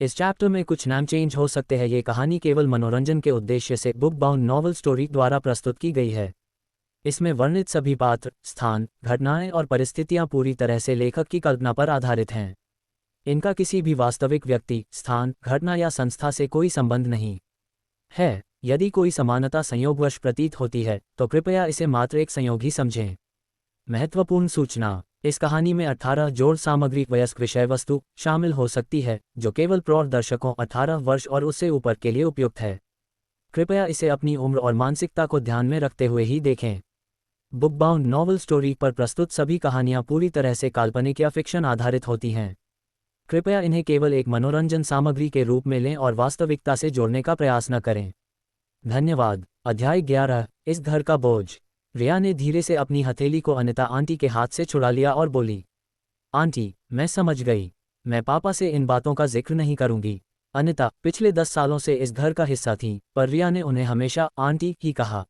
इस चैप्टर में कुछ नाम चेंज हो सकते हैं। ये कहानी केवल मनोरंजन के उद्देश्य से बुक बाउंड नॉवल स्टोरी द्वारा प्रस्तुत की गई है। इसमें वर्णित सभी पात्र, स्थान, घटनाएं और परिस्थितियां पूरी तरह से लेखक की कल्पना पर आधारित हैं। इनका किसी भी वास्तविक व्यक्ति, स्थान, घटना या संस्था से कोई संबंध नहीं है। यदि कोई समानता संयोगवश प्रतीत होती है तो कृपया इसे मात्र एक संयोग ही समझें। महत्वपूर्ण सूचना: इस कहानी में 18 जोड़ सामग्री वयस्क विषय वस्तु शामिल हो सकती है, जो केवल प्रौढ़ दर्शकों 18 वर्ष और उससे ऊपर के लिए उपयुक्त है। कृपया इसे अपनी उम्र और मानसिकता को ध्यान में रखते हुए ही देखें। बुक बाउंड नॉवल स्टोरी पर प्रस्तुत सभी कहानियां पूरी तरह से काल्पनिक या फिक्शन आधारित होती हैं। कृपया इन्हें केवल एक मनोरंजन सामग्री के रूप में लें और वास्तविकता से जोड़ने का प्रयास न करें। धन्यवाद। अध्याय 11, इस घर का बोझ। रिया ने धीरे से अपनी हथेली को अनिता आंटी के हाथ से छुड़ा लिया और बोली, आंटी, मैं समझ गई। मैं पापा से इन बातों का जिक्र नहीं करूंगी। अनिता पिछले 10 सालों से इस घर का हिस्सा थी, पर रिया ने उन्हें हमेशा आंटी ही कहा।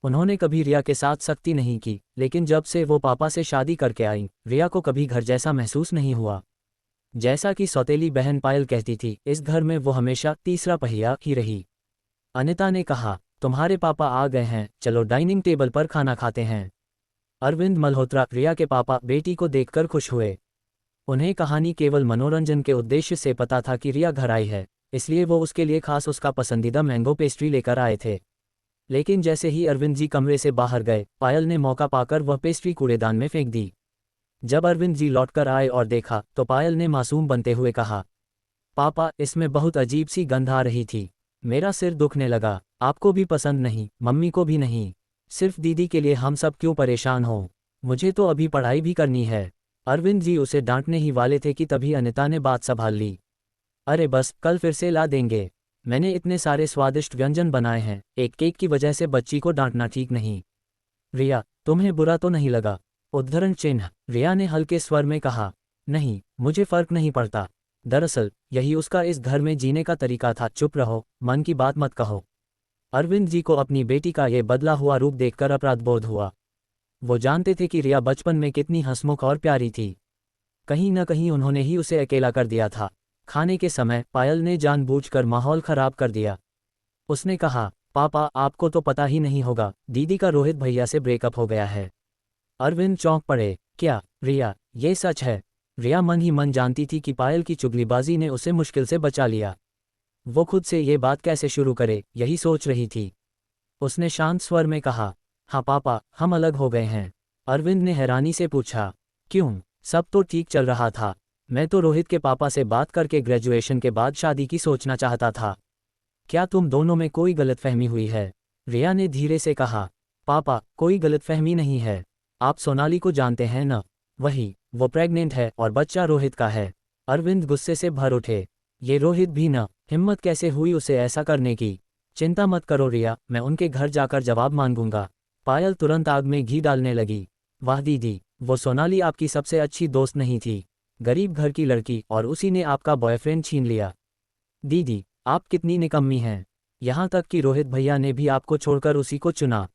उन्होंने कभी रिया के साथ सख्ती नहीं की, लेकिन जब से वो पापा से शादी करके आई, रिया को कभी घर जैसा महसूस नहीं हुआ। जैसा कि सौतेली बहन पायल कहती थी, इस घर में वो हमेशा तीसरा पहिया ही रही। अनिता ने कहा, तुम्हारे पापा आ गए हैं, चलो डाइनिंग टेबल पर खाना खाते हैं। अरविंद मल्होत्रा, रिया के पापा, बेटी को देखकर खुश हुए। उन्हें कहानी केवल मनोरंजन के उद्देश्य से पता था कि रिया घर आई है, इसलिए वो उसके लिए खास उसका पसंदीदा मैंगो पेस्ट्री लेकर आए थे। लेकिन जैसे ही अरविंद जी कमरे से बाहर गए, पायल ने मौका पाकर वह पेस्ट्री कूड़ेदान में फेंक दी। जब अरविंद जी लौटकर आए और देखा तो पायल ने मासूम बनते हुए कहा, पापा, इसमें बहुत अजीब सी गंध आ रही थी। मेरा सिर दुखने लगा। आपको भी पसंद नहीं, मम्मी को भी नहीं, सिर्फ दीदी के लिए हम सब क्यों परेशान हो? मुझे तो अभी पढ़ाई भी करनी है। अरविंद जी उसे डांटने ही वाले थे कि तभी अनिता ने बात संभाल ली। अरे बस, कल फिर से ला देंगे। मैंने इतने सारे स्वादिष्ट व्यंजन बनाए हैं, एक केक की वजह से बच्ची को डांटना ठीक नहीं। रिया, तुम्हें बुरा तो नहीं लगा? उद्धरण चिन्ह। रिया ने हल्के स्वर में कहा, नहीं, मुझे फर्क नहीं पड़ता। दरअसल यही उसका इस घर में जीने का तरीका था। चुप रहो, मन की बात मत कहो। अरविंद जी को अपनी बेटी का ये बदला हुआ रूप देखकर अपराधबोध हुआ। वो जानते थे कि रिया बचपन में कितनी हंसमुख और प्यारी थी। कहीं न कहीं उन्होंने ही उसे अकेला कर दिया था। खाने के समय पायल ने जानबूझकर माहौल खराब कर दिया। उसने कहा, पापा, आपको तो पता ही नहीं होगा, दीदी का रोहित भैया से ब्रेकअप हो गया है। अरविंद चौंक पड़े। क्या रिया, ये सच है? रिया मन ही मन जानती थी कि पायल की चुगलीबाजी ने उसे मुश्किल से बचा लिया। वो खुद से ये बात कैसे शुरू करे, यही सोच रही थी। उसने शांत स्वर में कहा, हाँ पापा, हम अलग हो गए हैं। अरविंद ने हैरानी से पूछा, क्यों? सब तो ठीक चल रहा था। मैं तो रोहित के पापा से बात करके ग्रेजुएशन के बाद शादी की सोचना चाहता था। क्या तुम दोनों में कोई गलतफहमी हुई है? रिया ने धीरे से कहा, पापा, कोई गलतफहमी नहीं है। आप सोनाली को जानते हैं न? वही, वो प्रेग्नेंट है और बच्चा रोहित का है। अरविंद गुस्से से भर उठे। ये रोहित भी न? हिम्मत कैसे हुई उसे ऐसा करने की? चिंता मत करो रिया, मैं उनके घर जाकर जवाब मांगूंगा। पायल तुरंत आग में घी डालने लगी। वाह दीदी, वो सोनाली आपकी सबसे अच्छी दोस्त नहीं थी? गरीब घर की लड़की, और उसी ने आपका बॉयफ्रेंड छीन लिया। दीदी, आप कितनी निकम्मी हैं। यहाँ तक कि रोहित भैया ने भी आपको छोड़कर उसी को चुना।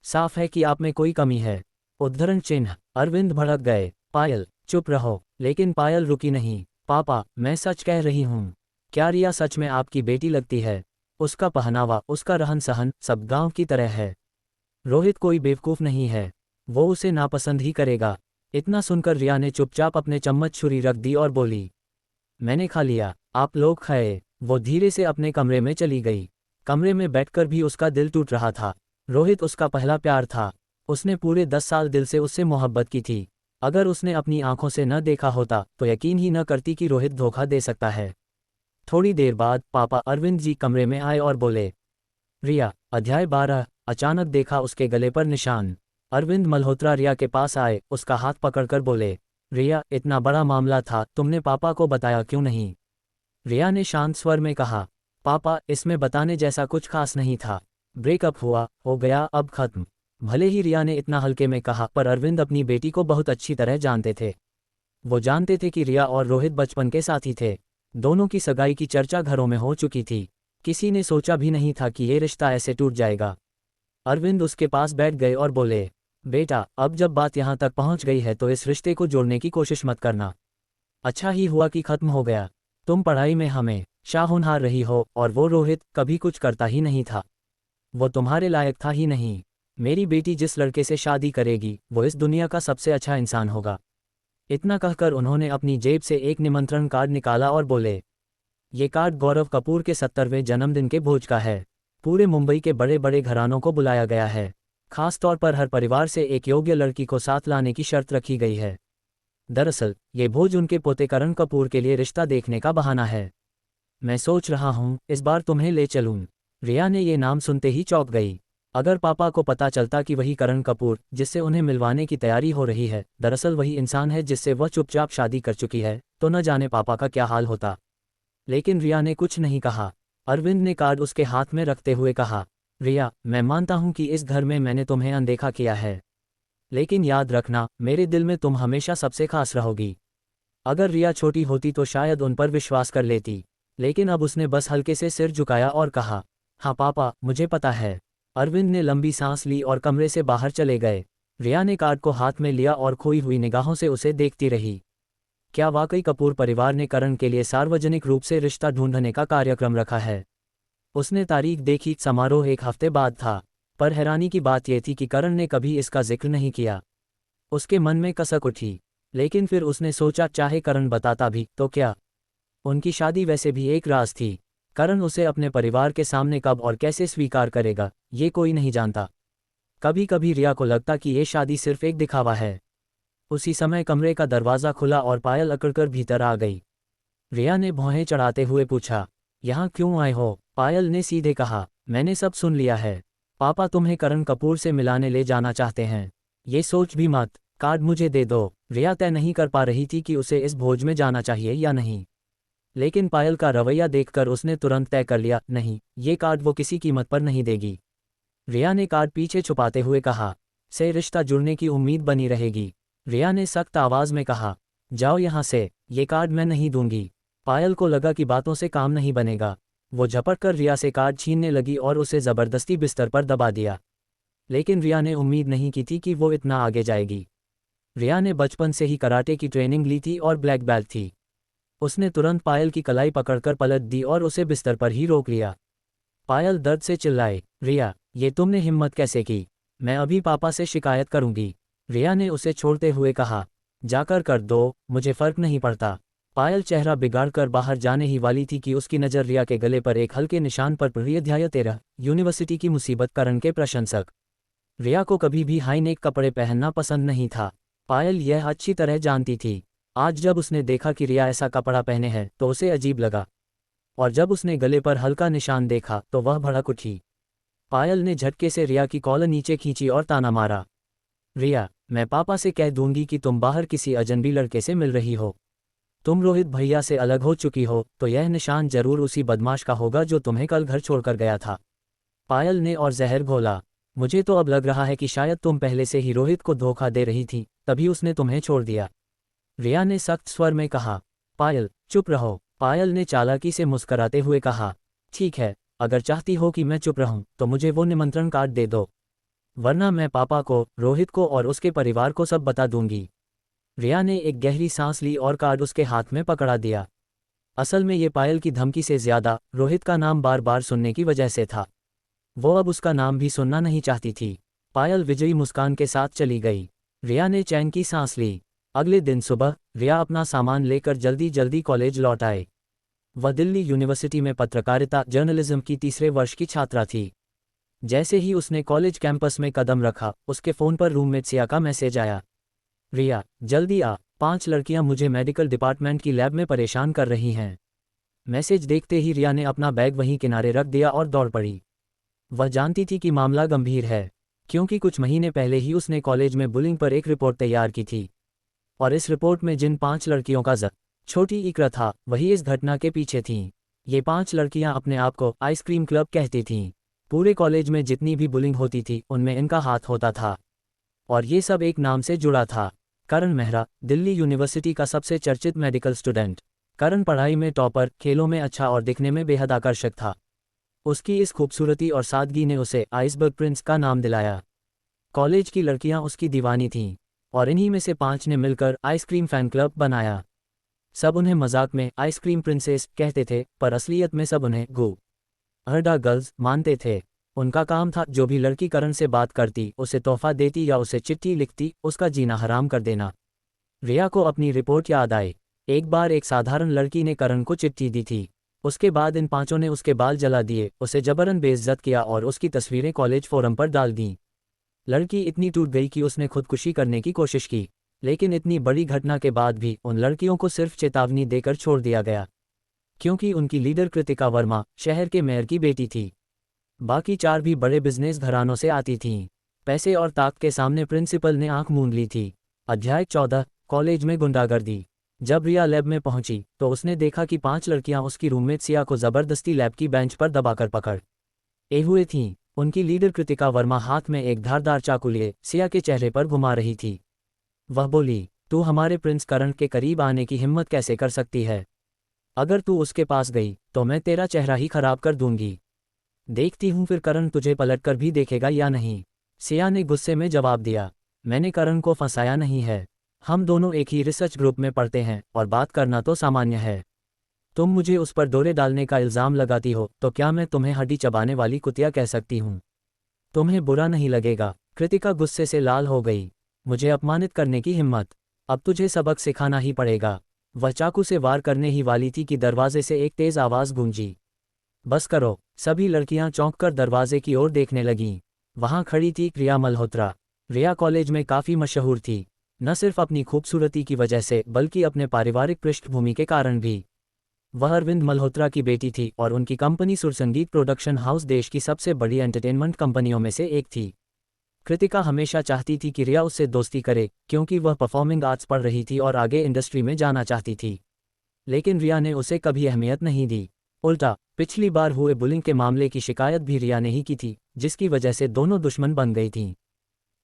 साफ है कि आप में कोई कमी है। उद्धरण चिन्ह। अरविंद भड़क गए। पायल, चुप रहो। लेकिन पायल रुकी नहीं। पापा, मैं सच कह रही हूँ। क्या रिया सच में आपकी बेटी लगती है? उसका पहनावा, उसका रहन सहन, सब गांव की तरह है। रोहित कोई बेवकूफ़ नहीं है। वो उसे नापसंद ही करेगा। इतना सुनकर रिया ने चुपचाप अपने चम्मच छुरी रख दी और बोली, मैंने खा लिया, आप लोग खाए। वो धीरे से अपने कमरे में चली गई। कमरे में बैठकर भी उसका दिल टूट रहा था। रोहित उसका पहला प्यार था। उसने पूरे 10 साल दिल से उससे मोहब्बत की थी। अगर उसने अपनी आंखों से न देखा होता तो यकीन ही न करती कि रोहित धोखा दे सकता है। थोड़ी देर बाद पापा अरविंद जी कमरे में आए और बोले, रिया, अध्याय 12। अचानक देखा उसके गले पर निशान। अरविंद मल्होत्रा रिया के पास आए, उसका हाथ पकड़कर बोले, रिया, इतना बड़ा मामला था, तुमने पापा को बताया क्यों नहीं? रिया ने शांत स्वर में कहा, पापा, इसमें बताने जैसा कुछ खास नहीं था। ब्रेकअप हुआ, हो गया, अब खत्म। भले ही रिया ने इतना हल्के में कहा, पर अरविंद अपनी बेटी को बहुत अच्छी तरह जानते थे। वो जानते थे कि रिया और रोहित बचपन के साथी थे। दोनों की सगाई की चर्चा घरों में हो चुकी थी। किसी ने सोचा भी नहीं था कि ये रिश्ता ऐसे टूट जाएगा। अरविंद उसके पास बैठ गए और बोले, बेटा, अब जब बात यहाँ तक पहुँच गई है तो इस रिश्ते को जोड़ने की कोशिश मत करना। अच्छा ही हुआ कि खत्म हो गया। तुम पढ़ाई में हमेशा होनहार रही हो, और वो रोहित कभी कुछ करता ही नहीं था। वो तुम्हारे लायक था ही नहीं। मेरी बेटी जिस लड़के से शादी करेगी वो इस दुनिया का सबसे अच्छा इंसान होगा। इतना कहकर उन्होंने अपनी जेब से एक निमंत्रण कार्ड निकाला और बोले, ये कार्ड गौरव कपूर के 70वें जन्मदिन के भोज का है। पूरे मुंबई के बड़े बड़े घरानों को बुलाया गया है। खास तौर पर हर परिवार से एक योग्य लड़की को साथ लाने की शर्त रखी गई है। दरअसल ये भोज उनके पोते करण कपूर के लिए रिश्ता देखने का बहाना है। मैं सोच रहा हूँ इस बार तुम्हें ले चलूँ। रिया ने ये नाम सुनते ही चौंक गई। अगर पापा को पता चलता कि वही करण कपूर जिससे उन्हें मिलवाने की तैयारी हो रही है दरअसल वही इंसान है जिससे वह चुपचाप शादी कर चुकी है, तो न जाने पापा का क्या हाल होता। लेकिन रिया ने कुछ नहीं कहा। अरविंद ने कार्ड उसके हाथ में रखते हुए कहा, रिया, मैं मानता हूं कि इस घर में मैंने तुम्हें अनदेखा किया है, लेकिन याद रखना मेरे दिल में तुम हमेशा सबसे खास रहोगी। अगर रिया छोटी होती तो शायद उन पर विश्वास कर लेती, लेकिन अब उसने बस हल्के से सिर झुकाया और कहा, हाँ पापा, मुझे पता है। अरविंद ने लंबी सांस ली और कमरे से बाहर चले गए। रिया ने कार्ड को हाथ में लिया और खोई हुई निगाहों से उसे देखती रही। क्या वाकई कपूर परिवार ने करण के लिए सार्वजनिक रूप से रिश्ता ढूंढने का कार्यक्रम रखा है? उसने तारीख देखी, समारोह एक हफ्ते बाद था, पर हैरानी की बात यह थी कि करण ने कभी इसका जिक्र नहीं किया। उसके मन में कसक उठी, लेकिन फिर उसने सोचा चाहे करण बताता भी तो क्या। उनकी शादी वैसे भी एक राज थी। करण उसे अपने परिवार के सामने कब और कैसे स्वीकार करेगा ये कोई नहीं जानता। कभी कभी रिया को लगता कि ये शादी सिर्फ एक दिखावा है। उसी समय कमरे का दरवाज़ा खुला और पायल अकड़कर भीतर आ गई। रिया ने भौहें चढ़ाते हुए पूछा, यहाँ क्यों आए हो? पायल ने सीधे कहा, मैंने सब सुन लिया है। पापा तुम्हें करण कपूर से मिलाने ले जाना चाहते हैं। ये सोच भी मत, कार्ड मुझे दे दो। रिया तय नहीं कर पा रही थी कि उसे इस भोज में जाना चाहिए या नहीं, लेकिन पायल का रवैया देखकर उसने तुरंत तय कर लिया, नहीं, ये कार्ड वो किसी कीमत पर नहीं देगी। रिया ने कार्ड पीछे छुपाते हुए कहा, से रिश्ता जुड़ने की उम्मीद बनी रहेगी। रिया ने सख्त आवाज में कहा, जाओ यहाँ से, ये कार्ड मैं नहीं दूंगी। पायल को लगा कि बातों से काम नहीं बनेगा। वो झपट कर रिया से कार्ड छीनने लगी और उसे जबरदस्ती बिस्तर पर दबा दिया। लेकिन रिया ने उम्मीद नहीं की थी कि वो इतना आगे जाएगी। रिया ने बचपन से ही कराटे की ट्रेनिंग ली थी और ब्लैक बेल्ट थी। उसने तुरंत पायल की कलाई पकड़कर पलट दी और उसे बिस्तर पर ही रोक लिया। पायल दर्द से चिल्लाई, रिया, ये तुमने हिम्मत कैसे की? मैं अभी पापा से शिकायत करूंगी। रिया ने उसे छोड़ते हुए कहा, जाकर कर दो, मुझे फर्क नहीं पड़ता। पायल चेहरा बिगाड़कर बाहर जाने ही वाली थी कि उसकी नज़र रिया के गले पर एक हल्के निशान पर पड़ी। अध्याय 13, यूनिवर्सिटी की मुसीबत, करण के प्रशंसक। रिया को कभी भी हाई नेक कपड़े पहनना पसंद नहीं था। पायल यह अच्छी तरह जानती थी। आज जब उसने देखा कि रिया ऐसा कपड़ा पहने है तो उसे अजीब लगा, और जब उसने गले पर हल्का निशान देखा तो वह भड़क उठी। पायल ने झटके से रिया की कॉलर नीचे खींची और ताना मारा, रिया, मैं पापा से कह दूंगी कि तुम बाहर किसी अजनबी लड़के से मिल रही हो। तुम रोहित भैया से अलग हो चुकी हो तो यह निशान जरूर उसी बदमाश का होगा जो तुम्हें कल घर छोड़कर गया था। पायल ने और जहर घोला, मुझे तो अब लग रहा है कि शायद तुम पहले से ही रोहित को धोखा दे रही थी, तभी उसने तुम्हें छोड़ दिया। रिया ने सख्त स्वर में कहा। पायल, चुप रहो। पायल ने चालाकी से मुस्कराते हुए कहा, ठीक है, अगर चाहती हो कि मैं चुप रहूं तो मुझे वो निमंत्रण कार्ड दे दो, वरना मैं पापा को, रोहित को और उसके परिवार को सब बता दूंगी। रिया ने एक गहरी सांस ली और कार्ड उसके हाथ में पकड़ा दिया। असल में ये पायल की धमकी से ज्यादा रोहित का नाम बार बार सुनने की वजह से था। वो अब उसका नाम भी सुनना नहीं चाहती थी। पायल विजयी मुस्कान के साथ चली गई। रिया ने चैन की सांस ली। अगले दिन सुबह रिया अपना सामान लेकर जल्दी जल्दी कॉलेज लौट आए। वह दिल्ली यूनिवर्सिटी में पत्रकारिता जर्नलिज्म की तीसरे वर्ष की छात्रा थी। जैसे ही उसने कॉलेज कैंपस में कदम रखा उसके फ़ोन पर रूममेट सिया का मैसेज आया, रिया, जल्दी आ, 5 लड़कियां मुझे मेडिकल डिपार्टमेंट की लैब में परेशान कर रही हैं। मैसेज देखते ही रिया ने अपना बैग वहीं किनारे रख दिया और दौड़ पड़ी। वह जानती थी कि मामला गंभीर है, क्योंकि कुछ महीने पहले ही उसने कॉलेज में बुलिंग पर एक रिपोर्ट तैयार की थी, और इस रिपोर्ट में जिन 5 लड़कियों का छोटी इकरा था वही इस घटना के पीछे थीं। ये 5 लड़कियां अपने आप को आइसक्रीम क्लब कहती थीं। पूरे कॉलेज में जितनी भी बुलिंग होती थी उनमें इनका हाथ होता था, और ये सब एक नाम से जुड़ा था, करण मेहरा, दिल्ली यूनिवर्सिटी का सबसे चर्चित मेडिकल स्टूडेंट। करण पढ़ाई में टॉपर, खेलों में अच्छा और दिखने में बेहद आकर्षक था। उसकी इस खूबसूरती और सादगी ने उसे आइसबर्ग प्रिंस का नाम दिलाया। कॉलेज की लड़कियां उसकी दीवानी थीं, और इन्हीं में से 5 ने मिलकर आइसक्रीम फैन क्लब बनाया। सब उन्हें मजाक में आइसक्रीम प्रिंसेस कहते थे, पर असलियत में सब उन्हें गू हरडा गर्ल्स मानते थे। उनका काम था जो भी लड़की करण से बात करती, उसे तोहफा देती या उसे चिट्ठी लिखती, उसका जीना हराम कर देना। रिया को अपनी रिपोर्ट याद आई। एक बार एक साधारण लड़की ने करण को चिट्ठी दी थी। उसके बाद इन पांचों ने उसके बाल जला दिए, उसे जबरन बेइज्जत किया और उसकी तस्वीरें कॉलेज फोरम पर डाल दीं। लड़की इतनी टूट गई कि उसने खुदकुशी करने की कोशिश की, लेकिन इतनी बड़ी घटना के बाद भी उन लड़कियों को सिर्फ चेतावनी देकर छोड़ दिया गया, क्योंकि उनकी लीडर कृतिका वर्मा शहर के मेयर की बेटी थी। बाकी चार भी बड़े बिजनेस घरानों से आती थीं। पैसे और ताकत के सामने प्रिंसिपल ने आंख मूंद ली थी। अध्याय 14 कॉलेज में गुंडागर्दी। जब रिया लैब में पहुंची तो उसने देखा कि 5 लड़कियां उसकी रूममेट सिया को जबरदस्ती लैब की बेंच पर दबाकर पकड़ ए हुए थीं। उनकी लीडर कृतिका वर्मा हाथ में एक धारदार चाकू लिए सिया के चेहरे पर घुमा रही थी। वह बोली, तू हमारे प्रिंस करण के करीब आने की हिम्मत कैसे कर सकती है? अगर तू उसके पास गई तो मैं तेरा चेहरा ही खराब कर दूंगी। देखती हूँ फिर करण तुझे पलटकर भी देखेगा या नहीं। सिया ने गुस्से में जवाब दिया, मैंने करण को फंसाया नहीं है। हम दोनों एक ही रिसर्च ग्रुप में पढ़ते हैं और बात करना तो सामान्य है। तुम मुझे उस पर डोरे डालने का इल्ज़ाम लगाती हो तो क्या मैं तुम्हें हड्डी चबाने वाली कुतिया कह सकती हूँ? तुम्हें बुरा नहीं लगेगा? कृतिका गुस्से से लाल हो गई। मुझे अपमानित करने की हिम्मत? अब तुझे सबक सिखाना ही पड़ेगा। वह चाकू से वार करने ही वाली थी कि दरवाजे से एक तेज आवाज़ गूंजी, बस करो। सभी लड़कियां चौंककर दरवाजे की ओर देखने लगीं। वहां खड़ी थी रिया मल्होत्रा। रिया कॉलेज में काफ़ी मशहूर थी, न सिर्फ अपनी खूबसूरती की वजह से बल्कि अपने पारिवारिक पृष्ठभूमि के कारण भी। वह अरविंद मल्होत्रा की बेटी थी और उनकी कंपनी सुरसंगीत प्रोडक्शन हाउस देश की सबसे बड़ी एंटरटेनमेंट कंपनियों में से एक थी। कृतिका हमेशा चाहती थी कि रिया उससे दोस्ती करे, क्योंकि वह परफॉर्मिंग आर्ट्स पढ़ रही थी और आगे इंडस्ट्री में जाना चाहती थी। लेकिन रिया ने उसे कभी अहमियत नहीं दी। उल्टा पिछली बार हुए बुलिंग के मामले की शिकायत भी रिया ने ही की थी, जिसकी वजह से दोनों दुश्मन बन गई थीं।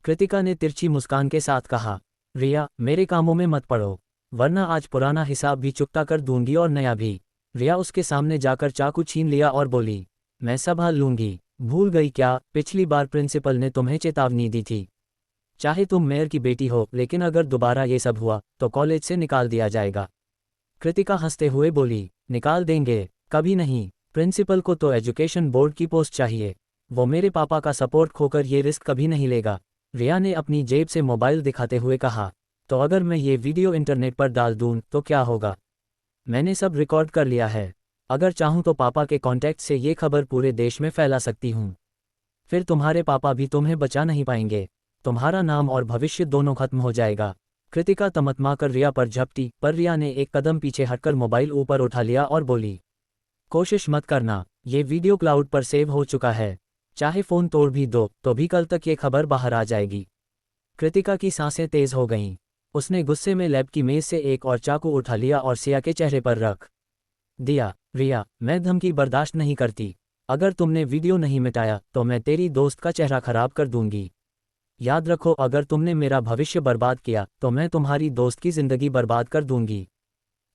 कृतिका ने तिरछी मुस्कान के साथ कहा, रिया मेरे कामों में मत पड़ो, वरना आज पुराना हिसाब भी चुकता कर दूंगी और नया भी। रिया उसके सामने जाकर चाकू छीन लिया और बोली, मैं संभाल लूंगी। भूल गई क्या, पिछली बार प्रिंसिपल ने तुम्हें चेतावनी दी थी। चाहे तुम मेयर की बेटी हो, लेकिन अगर दोबारा ये सब हुआ तो कॉलेज से निकाल दिया जाएगा। कृतिका हंसते हुए बोली, निकाल देंगे? कभी नहीं। प्रिंसिपल को तो एजुकेशन बोर्ड की पोस्ट चाहिए। वो मेरे पापा का सपोर्ट खोकर ये रिस्क कभी नहीं लेगा। रिया ने अपनी जेब से मोबाइल दिखाते हुए कहा, तो अगर मैं ये वीडियो इंटरनेट पर डाल दूं तो क्या होगा? मैंने सब रिकॉर्ड कर लिया है। अगर चाहूं तो पापा के कॉन्टैक्ट से ये खबर पूरे देश में फैला सकती हूं। फिर तुम्हारे पापा भी तुम्हें बचा नहीं पाएंगे। तुम्हारा नाम और भविष्य दोनों खत्म हो जाएगा। कृतिका तमतमाकर रिया पर झपटी, पर रिया ने एक कदम पीछे हटकर मोबाइल ऊपर उठा लिया और बोली, कोशिश मत करना, ये वीडियो क्लाउड पर सेव हो चुका है। चाहे फ़ोन तोड़ भी दो तो भी कल तक ये खबर बाहर आ जाएगी। कृतिका की सांसें तेज हो गईं। उसने गुस्से में लैब की मेज से एक और चाकू उठा लिया और सिया के चेहरे पर रख दिया। रिया, मैं धमकी बर्दाश्त नहीं करती। अगर तुमने वीडियो नहीं मिटाया तो मैं तेरी दोस्त का चेहरा खराब कर दूंगी। याद रखो, अगर तुमने मेरा भविष्य बर्बाद किया तो मैं तुम्हारी दोस्त की जिंदगी बर्बाद कर दूंगी।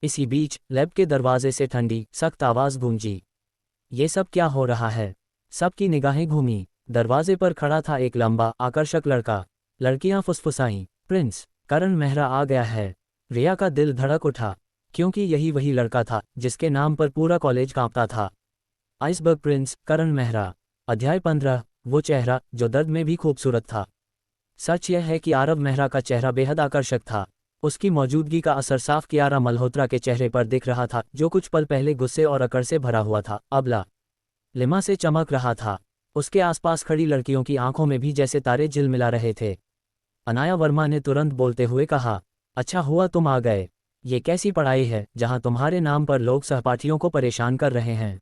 इसी बीच लैब के दरवाजे से ठंडी सख्त आवाज़ गूंजी। ये सब क्या हो रहा है? सबकी निगाहें घूमी। दरवाजे पर खड़ा था एक लंबा आकर्षक लड़का। लड़कियां फुसफुसाईं, प्रिंस करण मेहरा आ गया है। रिया का दिल धड़क उठा, क्योंकि यही वही लड़का था जिसके नाम पर पूरा कॉलेज कांपता था। आइसबर्ग प्रिंस करण मेहरा। अध्याय 15 वो चेहरा जो दर्द में भी खूबसूरत था। सच यह है कि आरव मेहरा का चेहरा बेहद आकर्षक था। उसकी मौजूदगी का असर साफ कियारा मल्होत्रा के चेहरे पर दिख रहा था, जो कुछ पल पहले गुस्से और अकड़ से भरा हुआ था, अब लिमा से चमक रहा था। उसके आसपास खड़ी लड़कियों की आंखों में भी जैसे तारे झिलमिला रहे थे। अनाया वर्मा ने तुरंत बोलते हुए कहा, अच्छा हुआ तुम आ गए। ये कैसी पढ़ाई है जहां तुम्हारे नाम पर लोग सहपाठियों को परेशान कर रहे हैं?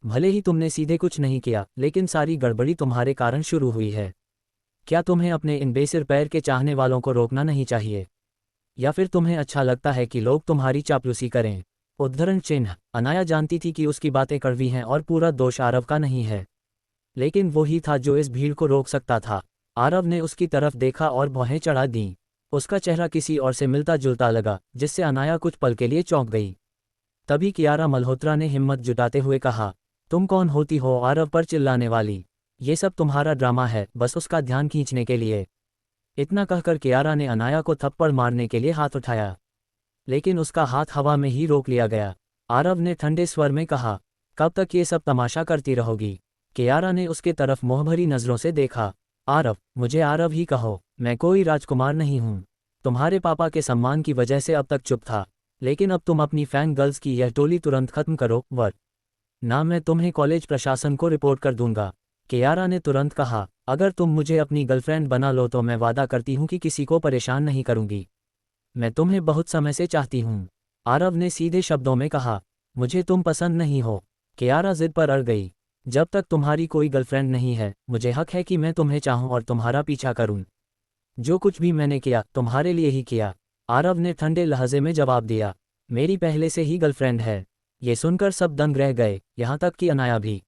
भले ही तुमने सीधे कुछ नहीं किया, लेकिन सारी गड़बड़ी तुम्हारे कारण शुरू हुई है। क्या तुम्हें अपने इन बेसिर पैर के चाहने वालों को रोकना नहीं चाहिए? या फिर तुम्हें अच्छा लगता है कि लोग तुम्हारी चापलूसी करें? उद्धरण चिन्ह। अनाया जानती थी कि उसकी बातें कड़वी हैं और पूरा दोष आरव का नहीं है, लेकिन वो ही था जो इस भीड़ को रोक सकता था। आरव ने उसकी तरफ देखा और भौहें चढ़ा दीं। उसका चेहरा किसी और से मिलता जुलता लगा, जिससे अनाया कुछ पल के लिए चौंक गई। तभी कियारा मल्होत्रा ने हिम्मत जुटाते हुए कहा, तुम कौन होती हो आरव पर चिल्लाने वाली? ये सब तुम्हारा ड्रामा है, बस उसका ध्यान खींचने के लिए। इतना कहकर कियारा ने अनाया को थप्पड़ मारने के लिए हाथ उठाया। लेकिन उसका हाथ हवा में ही रोक लिया गया। आरव ने ठंडे स्वर में कहा, कब तक ये सब तमाशा करती रहोगी? कियारा ने उसके तरफ मोहभरी नज़रों से देखा। आरव, मुझे आरव ही कहो, मैं कोई राजकुमार नहीं हूँ। तुम्हारे पापा के सम्मान की वजह से अब तक चुप था, लेकिन अब तुम अपनी फैन गर्ल्स की यह टोली तुरंत खत्म करो, वरना मैं तुम्हें कॉलेज प्रशासन को रिपोर्ट कर दूंगा। कियारा ने तुरंत कहा, अगर तुम मुझे अपनी गर्लफ्रेंड बना लो तो मैं वादा करती हूँ कि किसी को परेशान नहीं करूंगी। मैं तुम्हें बहुत समय से चाहती हूँ। आरव ने सीधे शब्दों में कहा, मुझे तुम पसंद नहीं हो। कियारा जिद पर अड़ गई, जब तक तुम्हारी कोई गर्लफ्रेंड नहीं है मुझे हक है कि मैं तुम्हें चाहूँ और तुम्हारा पीछा करूँ। जो कुछ भी मैंने किया तुम्हारे लिए ही किया। आरव ने ठंडे लहजे में जवाब दिया, मेरी पहले से ही गर्लफ्रेंड है। ये सुनकर सब दंग रह गए, यहाँ तक कि अनाया भी।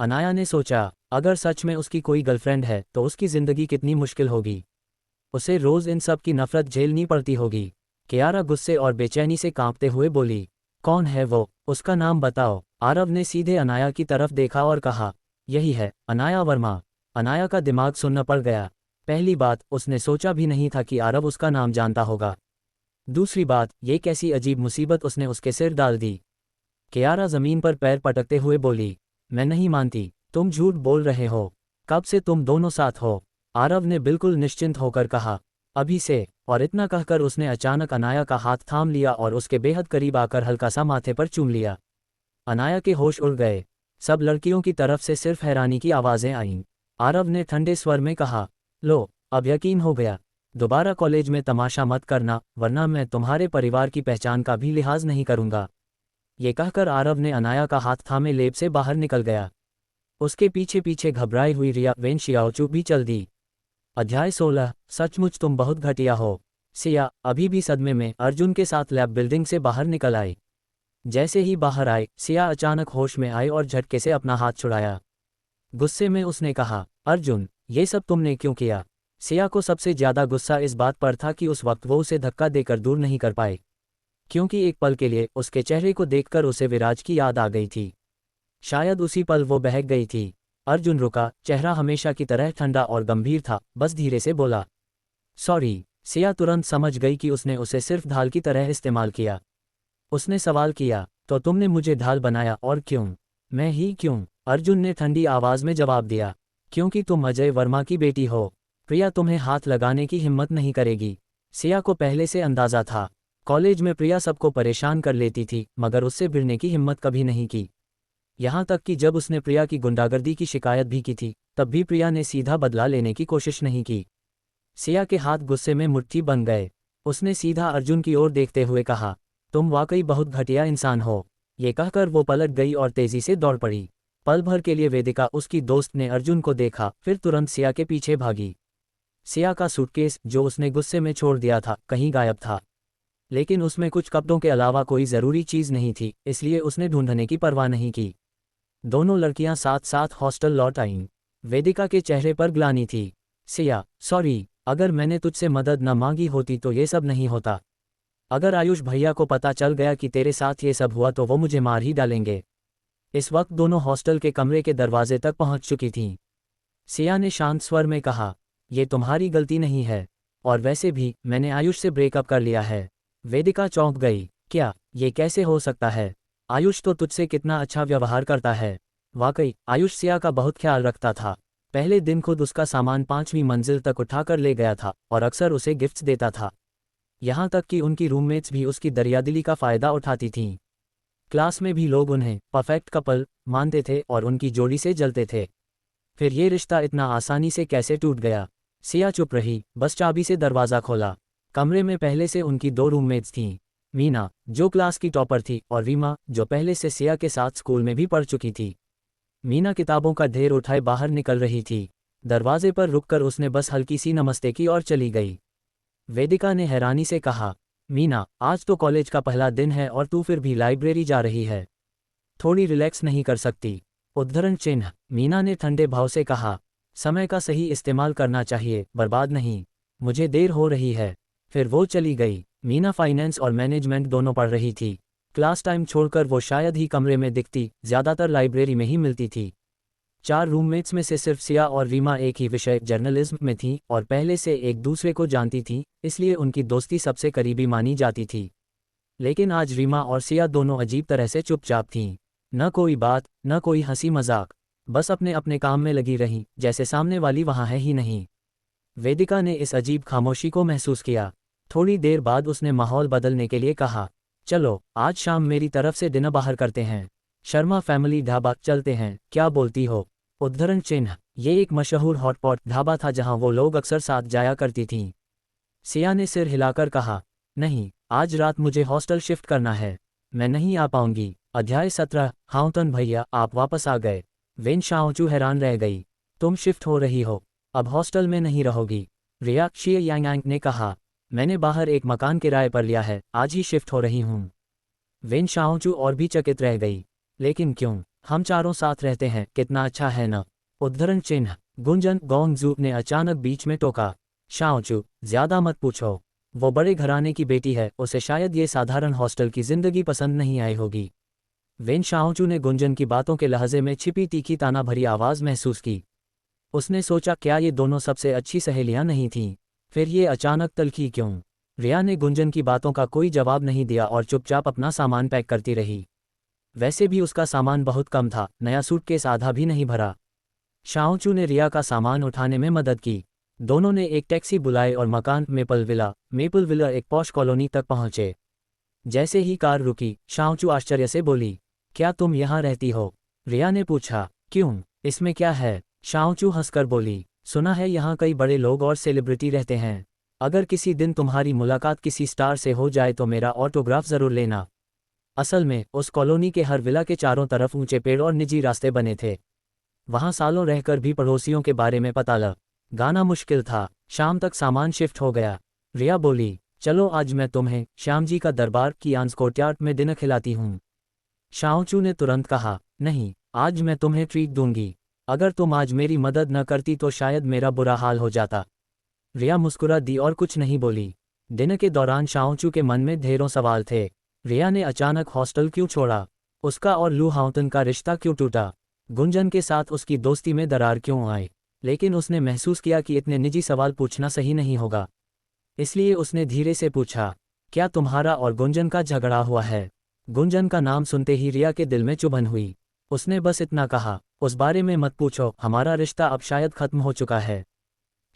अनाया ने सोचा, अगर सच में उसकी कोई गर्लफ्रेंड है तो उसकी ज़िंदगी कितनी मुश्किल होगी। उसे रोज़ इन सब की नफरत झेलनी पड़ती होगी। कियारा गुस्से और बेचैनी से कांपते हुए बोली, कौन है वो? उसका नाम बताओ। आरव ने सीधे अनाया की तरफ देखा और कहा, यही है, अनाया वर्मा। अनाया का दिमाग सुन्न पड़ गया। पहली बात, उसने सोचा भी नहीं था कि आरव उसका नाम जानता होगा। दूसरी बात, ये कैसी अजीब मुसीबत उसने उसके सिर डाल दी। कियारा ज़मीन पर पैर पटकते हुए बोली, मैं नहीं मानती, तुम झूठ बोल रहे हो। कब से तुम दोनों साथ हो? आरव ने बिल्कुल निश्चिंत होकर कहा, अभी से। और इतना कहकर उसने अचानक अनाया का हाथ थाम लिया और उसके बेहद करीब आकर हल्का सा माथे पर चूम लिया। अनाया के होश उड़ गए। सब लड़कियों की तरफ से सिर्फ हैरानी की आवाज़ें आईं। आरव ने ठंडे स्वर में कहा, लो, अब यकीन हो गया। दोबारा कॉलेज में तमाशा मत करना, वरना मैं तुम्हारे परिवार की पहचान का भी लिहाज नहीं करूंगा। ये कहकर आरव ने अनाया का हाथ थामे लेब से बाहर निकल गया। उसके पीछे पीछे घबराई हुई रिया वेन शियाओचू भी चल दी। अध्याय 16, सचमुच तुम बहुत घटिया हो। सिया, अभी भी सदमे में, अर्जुन के साथ लैब बिल्डिंग से बाहर निकल आई। जैसे ही बाहर आए, सिया अचानक होश में आई और झटके से अपना हाथ छुड़ाया। गुस्से में उसने कहा, अर्जुन, ये सब तुमने क्यों किया? सिया को सबसे ज्यादा गुस्सा इस बात पर था कि उस वक्त वो उसे धक्का देकर दूर नहीं कर पाए, क्योंकि एक पल के लिए उसके चेहरे को देखकर उसे विराज की याद आ गई थी। शायद उसी पल वो बहक गई थी। अर्जुन रुका, चेहरा हमेशा की तरह ठंडा और गंभीर था, बस धीरे से बोला, सॉरी। सिया तुरंत समझ गई कि उसने उसे सिर्फ ढाल की तरह इस्तेमाल किया। उसने सवाल किया, तो तुमने मुझे ढाल बनाया, और क्यों? मैं ही क्यों? अर्जुन ने ठंडी आवाज में जवाब दिया, क्योंकि तुम अजय वर्मा की बेटी हो। प्रिया तुम्हें हाथ लगाने की हिम्मत नहीं करेगी। सिया को पहले से अंदाजा था। कॉलेज में प्रिया सबको परेशान कर लेती थी, मगर उससे भिड़ने की हिम्मत कभी नहीं की। यहाँ तक कि जब उसने प्रिया की गुंडागर्दी की शिकायत भी की थी, तब भी प्रिया ने सीधा बदला लेने की कोशिश नहीं की। सिया के हाथ गुस्से में मुट्ठी बन गए। उसने सीधा अर्जुन की ओर देखते हुए कहा, तुम वाकई बहुत घटिया इंसान हो। ये कहकर वो पलट गई और तेजी से दौड़ पड़ी। पल भर के लिए वेदिका, उसकी दोस्त, ने अर्जुन को देखा, फिर तुरंत सिया के पीछे भागी। सिया का सूटकेस, जो उसने गुस्से में छोड़ दिया था, कहीं गायब था, लेकिन उसमें कुछ कपड़ों के अलावा कोई ज़रूरी चीज़ नहीं थी, इसलिए उसने ढूंढने की परवाह नहीं की। दोनों लड़कियां साथ साथ हॉस्टल लौट आईं। वेदिका के चेहरे पर ग्लानि थी। सिया, सॉरी, अगर मैंने तुझसे मदद न मांगी होती तो ये सब नहीं होता। अगर आयुष भैया को पता चल गया कि तेरे साथ ये सब हुआ तो वो मुझे मार ही डालेंगे। इस वक्त दोनों हॉस्टल के कमरे के दरवाजे तक पहुंच चुकी थीं। सिया ने शांत स्वर में कहा, ये तुम्हारी गलती नहीं है, और वैसे भी मैंने आयुष से ब्रेकअप कर लिया है। वेदिका चौंक गई, क्या? ये कैसे हो सकता है? आयुष तो तुझसे कितना अच्छा व्यवहार करता है। वाकई, आयुष सिया का बहुत ख्याल रखता था। पहले दिन खुद उसका सामान 5वीं मंजिल तक उठाकर ले गया था और अक्सर उसे गिफ्ट्स देता था। यहाँ तक कि उनकी रूममेट्स भी उसकी दरियादिली का फ़ायदा उठाती थीं। क्लास में भी लोग उन्हें परफेक्ट कपल मानते थे और उनकी जोड़ी से जलते थे। फिर ये रिश्ता इतना आसानी से कैसे टूट गया? सिया चुप रही, बस चाबी से दरवाज़ा खोला। कमरे में पहले से उनकी 2 रूममेट्स थीं, मीना, जो क्लास की टॉपर थी, और रीमा, जो पहले से सिया के साथ स्कूल में भी पढ़ चुकी थी। मीना किताबों का ढेर उठाए बाहर निकल रही थी। दरवाजे पर रुककर उसने बस हल्की सी नमस्ते की और चली गई। वेदिका ने हैरानी से कहा, मीना, आज तो कॉलेज का पहला दिन है और तू फिर भी लाइब्रेरी जा रही है। थोड़ी रिलैक्स नहीं कर सकती? उद्धरण चिन्ह। मीना ने ठंडे भाव से कहा, समय का सही इस्तेमाल करना चाहिए, बर्बाद नहीं। मुझे देर हो रही है। फिर वो चली गई। मीना फाइनेंस और मैनेजमेंट दोनों पढ़ रही थी। क्लास टाइम छोड़कर वो शायद ही कमरे में दिखती, ज़्यादातर लाइब्रेरी में ही मिलती थी। 4 रूममेट्स में से सिर्फ सिया और रीमा एक ही विषय जर्नलिज्म में थीं और पहले से एक दूसरे को जानती थीं, इसलिए उनकी दोस्ती सबसे करीबी मानी जाती थी। लेकिन आज रीमा और सिया दोनों अजीब तरह से चुपचाप थीं। न कोई बात, न कोई हंसी मजाक, बस अपने अपने काम में लगी रहीं, जैसे सामने वाली वहां है ही नहीं। वेदिका ने इस अजीब खामोशी को महसूस किया। थोड़ी देर बाद उसने माहौल बदलने के लिए कहा, चलो आज शाम मेरी तरफ से डिनर बाहर करते हैं, शर्मा फैमिली ढाबा चलते हैं, क्या बोलती हो? उद्धरण चिन्ह। ये एक मशहूर हॉटपॉट ढाबा था जहां वो लोग अक्सर साथ जाया करती थीं। सिया ने सिर हिलाकर कहा, नहीं, आज रात मुझे हॉस्टल शिफ्ट करना है, मैं नहीं आ पाऊंगी। अध्याय 17। हाउतन भैया आप वापस आ गए। वेन शाओचू हैरान रह गई। तुम शिफ्ट हो रही हो, अब हॉस्टल में नहीं रहोगी। रिया शी यांग ने कहा, मैंने बाहर एक मकान किराए पर लिया है, आज ही शिफ्ट हो रही हूँ। वेन शाओचू और भी चकित रह गई। लेकिन क्यों? हम चारों साथ रहते हैं, कितना अच्छा है न? उद्धरण चिन्ह। गुंजन गोंगजू ने अचानक बीच में टोका, शाओचू ज्यादा मत पूछो, वो बड़े घराने की बेटी है, उसे शायद ये साधारण हॉस्टल की जिंदगी पसंद नहीं आई होगी। वेन शाओचू ने गुंजन की बातों के लहजे में छिपी तीखी ताना भरी आवाज महसूस की। उसने सोचा क्या ये दोनों सबसे अच्छी सहेलियां नहीं थीं? फिर ये अचानक तल्खी क्यों? रिया ने गुंजन की बातों का कोई जवाब नहीं दिया और चुपचाप अपना सामान पैक करती रही। वैसे भी उसका सामान बहुत कम था, नया सूटकेस आधा भी नहीं भरा। शाओचू ने रिया का सामान उठाने में मदद की। दोनों ने एक टैक्सी बुलाई और मकान मेपल विला एक पॉश कॉलोनी तक पहुंचे। जैसे ही कार रुकी, शाओचू आश्चर्य से बोली, क्या तुम यहाँ रहती हो? रिया ने पूछा, क्यों, इसमें क्या है? शाओचू हंसकर बोली, सुना है यहाँ कई बड़े लोग और सेलिब्रिटी रहते हैं, अगर किसी दिन तुम्हारी मुलाकात किसी स्टार से हो जाए तो मेरा ऑटोग्राफ जरूर लेना। असल में उस कॉलोनी के हर विला के चारों तरफ ऊंचे पेड़ और निजी रास्ते बने थे। वहां सालों रहकर भी पड़ोसियों के बारे में पता लगाना मुश्किल था। शाम तक सामान शिफ्ट हो गया। रिया बोली, चलो आज मैं तुम्हें श्याम जी का दरबार की आंस कोर्टयार्ड में डिनर खिलाती हूँ। शाओचू ने तुरंत कहा, नहीं, आज मैं तुम्हें ट्रीट दूंगी। अगर तुम आज मेरी मदद न करती तो शायद मेरा बुरा हाल हो जाता। रिया मुस्कुरा दी और कुछ नहीं बोली। डिनर के दौरान शाओचू के मन में ढेरों सवाल थे। रिया ने अचानक हॉस्टल क्यों छोड़ा? उसका और लू हाउतन का रिश्ता क्यों टूटा? गुंजन के साथ उसकी दोस्ती में दरार क्यों आई? लेकिन उसने महसूस किया कि इतने निजी सवाल पूछना सही नहीं होगा। इसलिए उसने धीरे से पूछा, क्या तुम्हारा और गुंजन का झगड़ा हुआ है? गुंजन का नाम सुनते ही रिया के दिल में चुभन हुई। उसने बस इतना कहा, उस बारे में मत पूछो, हमारा रिश्ता अब शायद खत्म हो चुका है।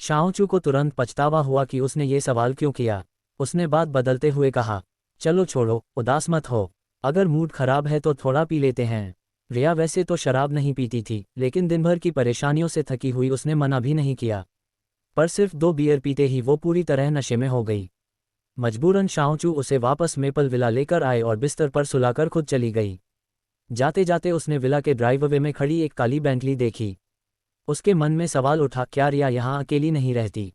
शाओचू को तुरंत पछतावा हुआ कि उसने ये सवाल क्यों किया। उसने बात बदलते हुए कहा, चलो छोड़ो, उदास मत हो, अगर मूड खराब है तो थोड़ा पी लेते हैं। रिया वैसे तो शराब नहीं पीती थी, लेकिन दिन भर की परेशानियों से थकी हुई उसने मना भी नहीं किया। पर सिर्फ 2 बियर पीते ही वो पूरी तरह नशे में हो गई। मजबूरन शाओचू उसे वापस मेपल विला लेकर आए और बिस्तर पर सुलाकर खुद चली गई। जाते जाते उसने विला के ड्राइववे में खड़ी एक काली बेंटली देखी। उसके मन में सवाल उठा, क्या रिया यहाँ अकेली नहीं रहती?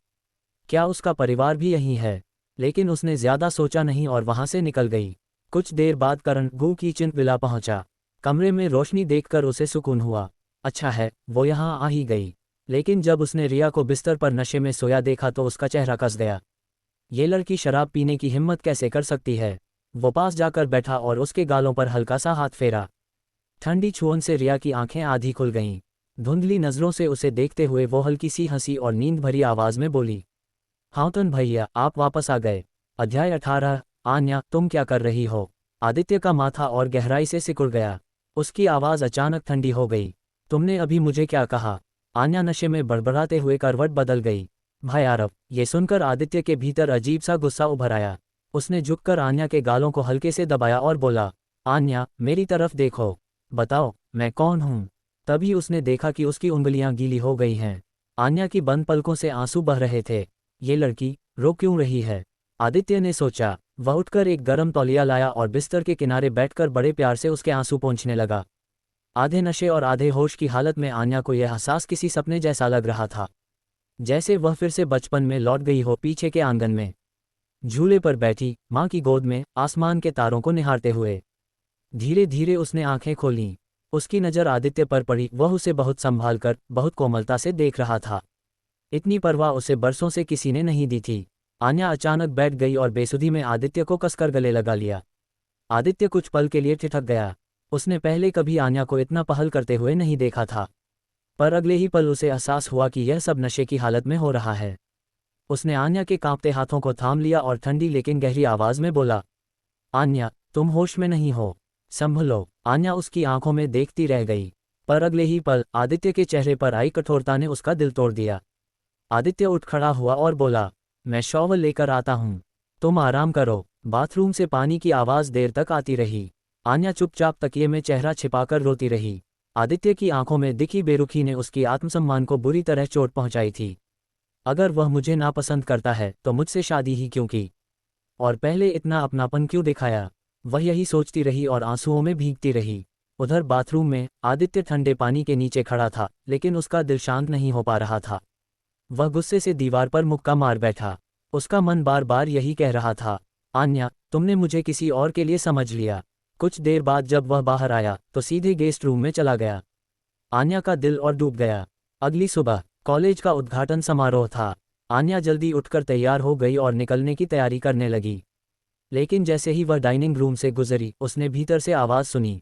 क्या उसका परिवार भी यहीं है? लेकिन उसने ज्यादा सोचा नहीं और वहां से निकल गई। कुछ देर बाद करण गू किचन विला पहुंचा। कमरे में रोशनी देखकर उसे सुकून हुआ। अच्छा है, वो यहाँ आ ही गई। लेकिन जब उसने रिया को बिस्तर पर नशे में सोया देखा तो उसका चेहरा कस गया। ये लड़की शराब पीने की हिम्मत कैसे कर सकती है? वो पास जाकर बैठा और उसके गालों पर हल्का सा हाथ फेरा। ठंडी छुअन से रिया की आंखें आधी खुल गईं। धुंधली नजरों से उसे देखते हुए वो हल्की सी हंसी और नींद भरी आवाज में बोली, हाउतन भैया आप वापस आ गए। अध्याय 18। आन्या तुम क्या कर रही हो? आदित्य का माथा और गहराई से सिकुड़ गया। उसकी आवाज अचानक ठंडी हो गई। तुमने अभी मुझे क्या कहा? आन्या नशे में बड़बड़ाते हुए करवट बदल गई। भाई आरव। ये सुनकर आदित्य के भीतर अजीब सा गुस्सा उभर आया। उसने झुककर आन्या के गालों को हल्के से दबाया और बोला, आन्या मेरी तरफ देखो, बताओ मैं कौन हूँ? तभी उसने देखा कि उसकी उंगलियां गीली हो गई हैं। आन्या की बंद पलकों से आंसू बह रहे थे। ये लड़की रो क्यों रही है? आदित्य ने सोचा। वह उठकर एक गर्म तौलिया लाया और बिस्तर के किनारे बैठकर बड़े प्यार से उसके आंसू पोंछने लगा। आधे नशे और आधे होश की हालत में आन्या को यह एहसास किसी सपने जैसा लग रहा था, जैसे वह फिर से बचपन में लौट गई हो। पीछे के आंगन में झूले पर बैठी माँ की गोद में आसमान के तारों को निहारते हुए धीरे धीरे उसने आंखें खोलीं। उसकी नज़र आदित्य पर पड़ी। वह उसे बहुत संभाल कर, बहुत कोमलता से देख रहा था। इतनी परवाह उसे बरसों से किसी ने नहीं दी थी। आन्या अचानक बैठ गई और बेसुधी में आदित्य को कसकर गले लगा लिया। आदित्य कुछ पल के लिए ठिठक गया। उसने पहले कभी आन्या को इतना पहल करते हुए नहीं देखा था, पर अगले ही पल उसे एहसास हुआ कि यह सब नशे की हालत में हो रहा है। उसने आन्या के कांपते हाथों को थाम लिया और ठंडी लेकिन गहरी आवाज में बोला, आन्या, तुम होश में नहीं हो, संभलो। आन्या उसकी आंखों में देखती रह गई, पर अगले ही पल आदित्य के चेहरे पर आई कठोरता ने उसका दिल तोड़ दिया। आदित्य उठ खड़ा हुआ और बोला, मैं शॉवर लेकर आता हूँ, तुम आराम करो। बाथरूम से पानी की आवाज़ देर तक आती रही। आन्या चुपचाप तकिए में चेहरा छिपाकर रोती रही। आदित्य की आंखों में दिखी बेरुखी ने उसकी आत्मसम्मान को बुरी तरह चोट पहुंचाई थी। अगर वह मुझे नापसंद करता है तो मुझसे शादी ही क्यों की, और पहले इतना अपनापन क्यों दिखाया। वह यही सोचती रही और आंसुओं में भीगती रही। उधर बाथरूम में आदित्य ठंडे पानी के नीचे खड़ा था, लेकिन उसका दिल शांत नहीं हो पा रहा था। वह गुस्से से दीवार पर मुक्का मार बैठा। उसका मन बार बार यही कह रहा था, आन्या, तुमने मुझे किसी और के लिए समझ लिया। कुछ देर बाद जब वह बाहर आया तो सीधे गेस्ट रूम में चला गया। आन्या का दिल और डूब गया। अगली सुबह कॉलेज का उद्घाटन समारोह था। आन्या जल्दी उठकर तैयार हो गई और निकलने की तैयारी करने लगी। लेकिन जैसे ही वह डाइनिंग रूम से गुजरी, उसने भीतर से आवाज़ सुनी।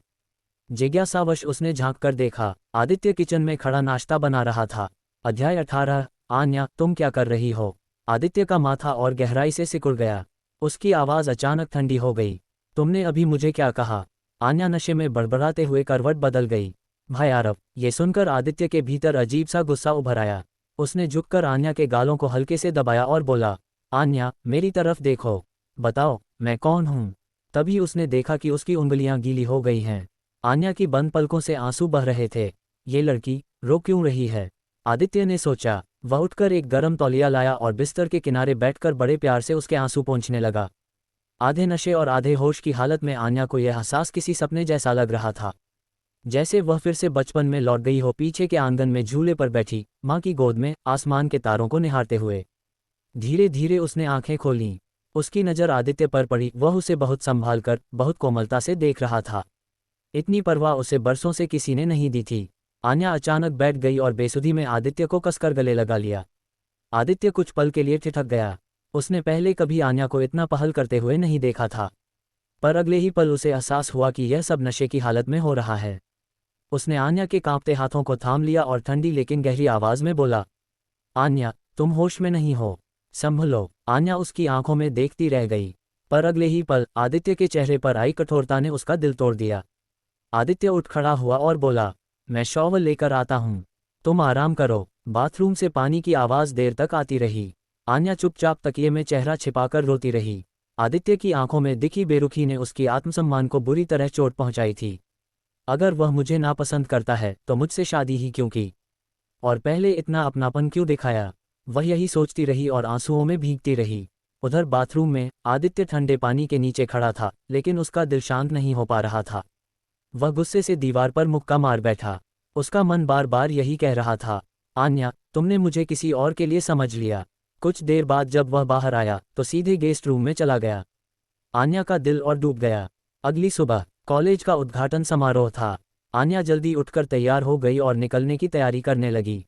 जिज्ञासावश उसने झांक कर देखा, आदित्य किचन में खड़ा नाश्ता बना रहा था। अध्याय 18। आन्या, तुम क्या कर रही हो? आदित्य का माथा और गहराई से सिकुड़ गया। उसकी आवाज़ अचानक ठंडी हो गई। तुमने अभी मुझे क्या कहा? आन्या नशे में बड़बड़ाते हुए करवट बदल गई। भाई आरव। ये सुनकर आदित्य के भीतर अजीब सा गुस्सा उभर आया। उसने झुककर आन्या के गालों को हल्के से दबाया और बोला, आन्या, मेरी तरफ देखो, बताओ मैं कौन हूँ। तभी उसने देखा कि उसकी उंगलियां गीली हो गई हैं। आन्या की बंद पलकों से आंसू बह रहे थे। ये लड़की रो क्यों रही है? आदित्य ने सोचा। वह उठकर एक गर्म तौलिया लाया और बिस्तर के किनारे बैठकर बड़े प्यार से उसके आंसू पोंछने लगा। आधे नशे और आधे होश की हालत में आन्या को यह एहसास किसी सपने जैसा लग रहा था। जैसे वह फिर से बचपन में लौट गई हो, पीछे के आंगन में झूले पर बैठी माँ की गोद में आसमान के तारों को निहारते हुए। धीरे धीरे उसने आंखें खोलीं। उसकी नज़र आदित्य पर पड़ी। वह उसे बहुत संभाल कर, बहुत कोमलता से देख रहा था। इतनी परवाह उसे बरसों से किसी ने नहीं दी थी। आन्या अचानक बैठ गई और बेसुधी में आदित्य को कसकर गले लगा लिया। आदित्य कुछ पल के लिए ठिठक गया। उसने पहले कभी आन्या को इतना पहल करते हुए नहीं देखा था, पर अगले ही पल उसे एहसास हुआ कि यह सब नशे की हालत में हो रहा है। उसने आन्या के कांपते हाथों को थाम लिया और ठंडी लेकिन गहरी आवाज में बोला, आन्या, तुम होश में नहीं हो, संभलो। आन्या उसकी आंखों में देखती रह गई, पर अगले ही पल आदित्य के चेहरे पर आई कठोरता ने उसका दिल तोड़ दिया। आदित्य उठ खड़ा हुआ और बोला, मैं शॉवर लेकर आता हूँ, तुम आराम करो। बाथरूम से पानी की आवाज़ देर तक आती रही। आन्या चुपचाप तकिए में चेहरा छिपाकर रोती रही। आदित्य की आंखों में दिखी बेरुखी ने उसकी आत्मसम्मान को बुरी तरह चोट पहुंचाई थी। अगर वह मुझे नापसंद करता है तो मुझसे शादी ही क्यों की, और पहले इतना अपनापन क्यों दिखाया। वह यही सोचती रही और आंसुओं में भीगती रही। उधर बाथरूम में आदित्य ठंडे पानी के नीचे खड़ा था, लेकिन उसका दिल शांत नहीं हो पा रहा था। वह गुस्से से दीवार पर मुक्का मार बैठा। उसका मन बार बार यही कह रहा था, आन्या, तुमने मुझे किसी और के लिए समझ लिया। कुछ देर बाद जब वह बाहर आया तो सीधे गेस्ट रूम में चला गया। आन्या का दिल और डूब गया। अगली सुबह कॉलेज का उद्घाटन समारोह था। आन्या जल्दी उठकर तैयार हो गई और निकलने की तैयारी करने लगी।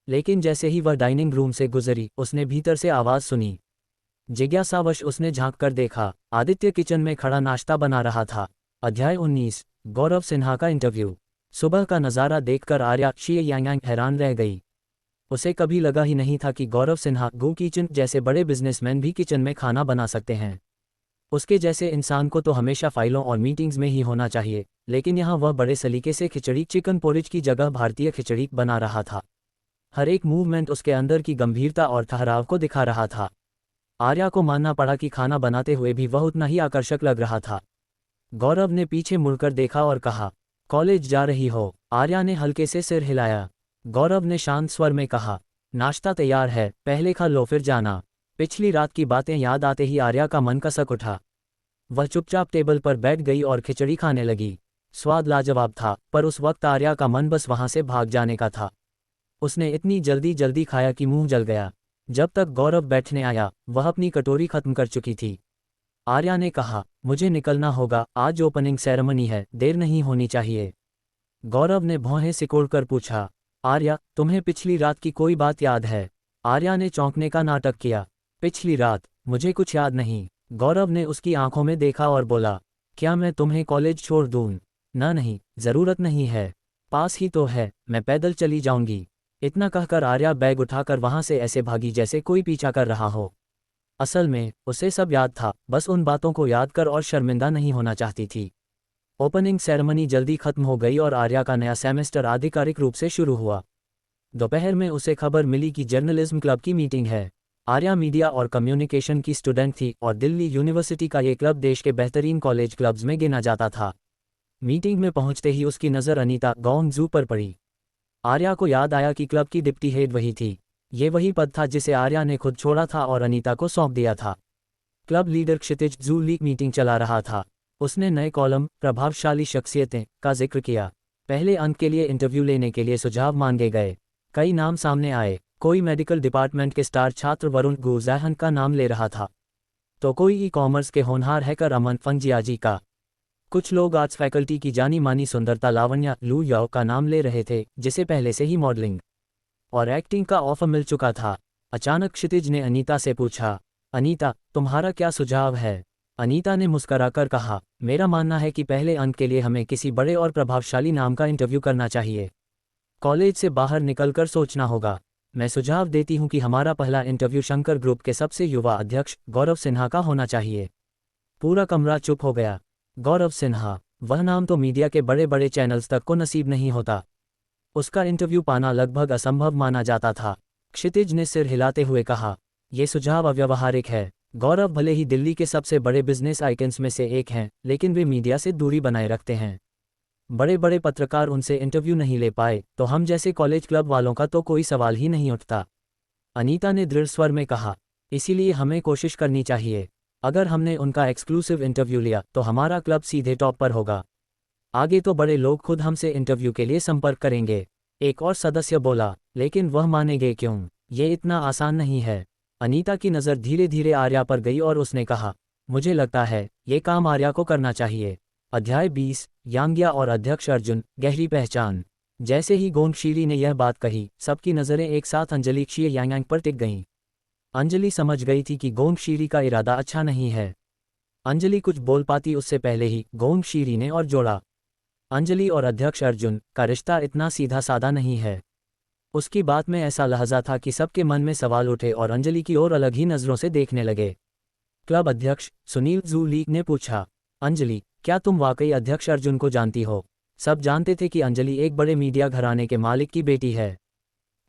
लेकिन जैसे ही वह डाइनिंग रूम से गुजरी, उसने भीतर से आवाज़ सुनी। जिज्ञासावश उसने झांक कर देखा, आदित्य किचन में खड़ा नाश्ता बना रहा था। अध्याय 19। गौरव सिन्हा का इंटरव्यू। सुबह का नज़ारा देखकर आर्या शी यांग हैरान रह गई। उसे कभी लगा ही नहीं था कि गौरव सिन्हा गो किचन जैसे बड़े बिजनेसमैन भी किचन में खाना बना सकते हैं। उसके जैसे इंसान को तो हमेशा फाइलों और मीटिंग्स में ही होना चाहिए, लेकिन यहाँ वह बड़े सलीके से खिचड़ी चिकन पोरिज की जगह भारतीय खिचड़ी बना रहा था। हर एक मूवमेंट उसके अंदर की गंभीरता और ठहराव को दिखा रहा था। आर्या को मानना पड़ा कि खाना बनाते हुए भी वह उतना ही आकर्षक लग रहा था। गौरव ने पीछे मुड़कर देखा और कहा, कॉलेज जा रही हो? आर्या ने हल्के से सिर हिलाया। गौरव ने शांत स्वर में कहा, नाश्ता तैयार है, पहले खा लो फिर जाना। पिछली रात की बातें याद आते ही आर्या का मन कसक उठा। वह चुपचाप टेबल पर बैठ गई और खिचड़ी खाने लगी। स्वाद लाजवाब था, पर उस वक्त आर्या का मन बस वहां से भाग जाने का था। उसने इतनी जल्दी जल्दी खाया कि मुंह जल गया। जब तक गौरव बैठने आया, वह अपनी कटोरी खत्म कर चुकी थी। आर्या ने कहा, मुझे निकलना होगा, आज ओपनिंग सेरेमनी है, देर नहीं होनी चाहिए। गौरव ने भौहें सिकोड़कर पूछा, आर्या, तुम्हें पिछली रात की कोई बात याद है? आर्या ने चौंकने का नाटक किया। पिछली रात? मुझे कुछ याद नहीं। गौरव ने उसकी आंखों में देखा और बोला, क्या मैं तुम्हें कॉलेज छोड़ दूं? नहीं, ज़रूरत नहीं है, पास ही तो है, मैं पैदल चली जाऊंगी। इतना कहकर आर्या बैग उठाकर वहां से ऐसे भागी जैसे कोई पीछा कर रहा हो। असल में उसे सब याद था, बस उन बातों को याद कर और शर्मिंदा नहीं होना चाहती थी। ओपनिंग सेरेमनी जल्दी खत्म हो गई और आर्या का नया सेमेस्टर आधिकारिक रूप से शुरू हुआ। दोपहर में उसे खबर मिली कि जर्नलिज्म क्लब की मीटिंग है। आर्या मीडिया और कम्युनिकेशन की स्टूडेंट थी और दिल्ली यूनिवर्सिटी का ये क्लब देश के बेहतरीन कॉलेज क्लब्स में गिना जाता था। मीटिंग में पहुंचते ही उसकी नज़र अनीता गोंगजू पर पड़ी। आर्या को याद आया कि क्लब की डिप्टी हेड वही थी। ये वही पद था जिसे आर्या ने खुद छोड़ा था और अनीता को सौंप दिया था। क्लब लीडर क्षितिज जू लीक मीटिंग चला रहा था। उसने नए कॉलम प्रभावशाली शख्सियतें का जिक्र किया। पहले अंक के लिए इंटरव्यू लेने के लिए सुझाव मांगे गए। कई नाम सामने आए। कोई मेडिकल डिपार्टमेंट के स्टार छात्र वरुण गुजैहन का नाम ले रहा था, तो कोई ई कॉमर्स के होनहार हैकर अमन फंजियाजी का। कुछ लोग आर्ट्स फैकल्टी की जानी मानी सुंदरता लावण्या लू याओ का नाम ले रहे थे, जिसे पहले से ही मॉडलिंग और एक्टिंग का ऑफर मिल चुका था। अचानक क्षितिज ने अनीता से पूछा, अनीता, तुम्हारा क्या सुझाव है? अनीता ने मुस्कराकर कहा, मेरा मानना है कि पहले अंक के लिए हमें किसी बड़े और प्रभावशाली नाम का इंटरव्यू करना चाहिए। कॉलेज से बाहर निकलकर सोचना होगा। मैं सुझाव देती हूं कि हमारा पहला इंटरव्यू शंकर ग्रुप के सबसे युवा अध्यक्ष गौरव सिन्हा का होना चाहिए। पूरा कमरा चुप हो गया। गौरव सिन्हा, वह नाम तो मीडिया के बड़े बड़े चैनल्स तक को नसीब नहीं होता। उसका इंटरव्यू पाना लगभग असंभव माना जाता था। क्षितिज ने सिर हिलाते हुए कहा, यह सुझाव अव्यावहारिक है। गौरव भले ही दिल्ली के सबसे बड़े बिजनेस आइकन्स में से एक हैं, लेकिन वे मीडिया से दूरी बनाए रखते हैं। बड़े बड़े पत्रकार उनसे इंटरव्यू नहीं ले पाए, तो हम जैसे कॉलेज क्लब वालों का तो कोई सवाल ही नहीं उठता। अनीता ने दृढ़ स्वर में कहा, इसीलिए हमें कोशिश करनी चाहिए। अगर हमने उनका एक्सक्लूसिव इंटरव्यू लिया तो हमारा क्लब सीधे टॉप पर होगा। आगे तो बड़े लोग खुद हमसे इंटरव्यू के लिए संपर्क करेंगे। एक और सदस्य बोला, लेकिन वह मानेंगे क्यों? ये इतना आसान नहीं है। अनीता की नज़र धीरे धीरे आर्या पर गई और उसने कहा, मुझे लगता है ये काम आर्या को करना चाहिए। अध्याय 20, यांग्या और अध्यक्ष अर्जुन, गहरी पहचान। जैसे ही गोंगशीरी ने यह बात कही, सबकी नज़रें एक साथ अंजलि क्षीय यांग पर टिक गईं। अंजलि समझ गई थी कि गोंगशीरी का इरादा अच्छा नहीं है। अंजलि कुछ बोल पाती उससे पहले ही गोंगशीरी ने और जोड़ा, अंजलि और अध्यक्ष अर्जुन का रिश्ता इतना सीधा साधा नहीं है। उसकी बात में ऐसा लहजा था कि सबके मन में सवाल उठे और अंजलि की ओर अलग ही नज़रों से देखने लगे। क्लब अध्यक्ष सुनील जू लीक ने पूछा, अंजलि, क्या तुम वाकई अध्यक्ष अर्जुन को जानती हो? सब जानते थे कि अंजलि एक बड़े मीडिया घराने के मालिक की बेटी है।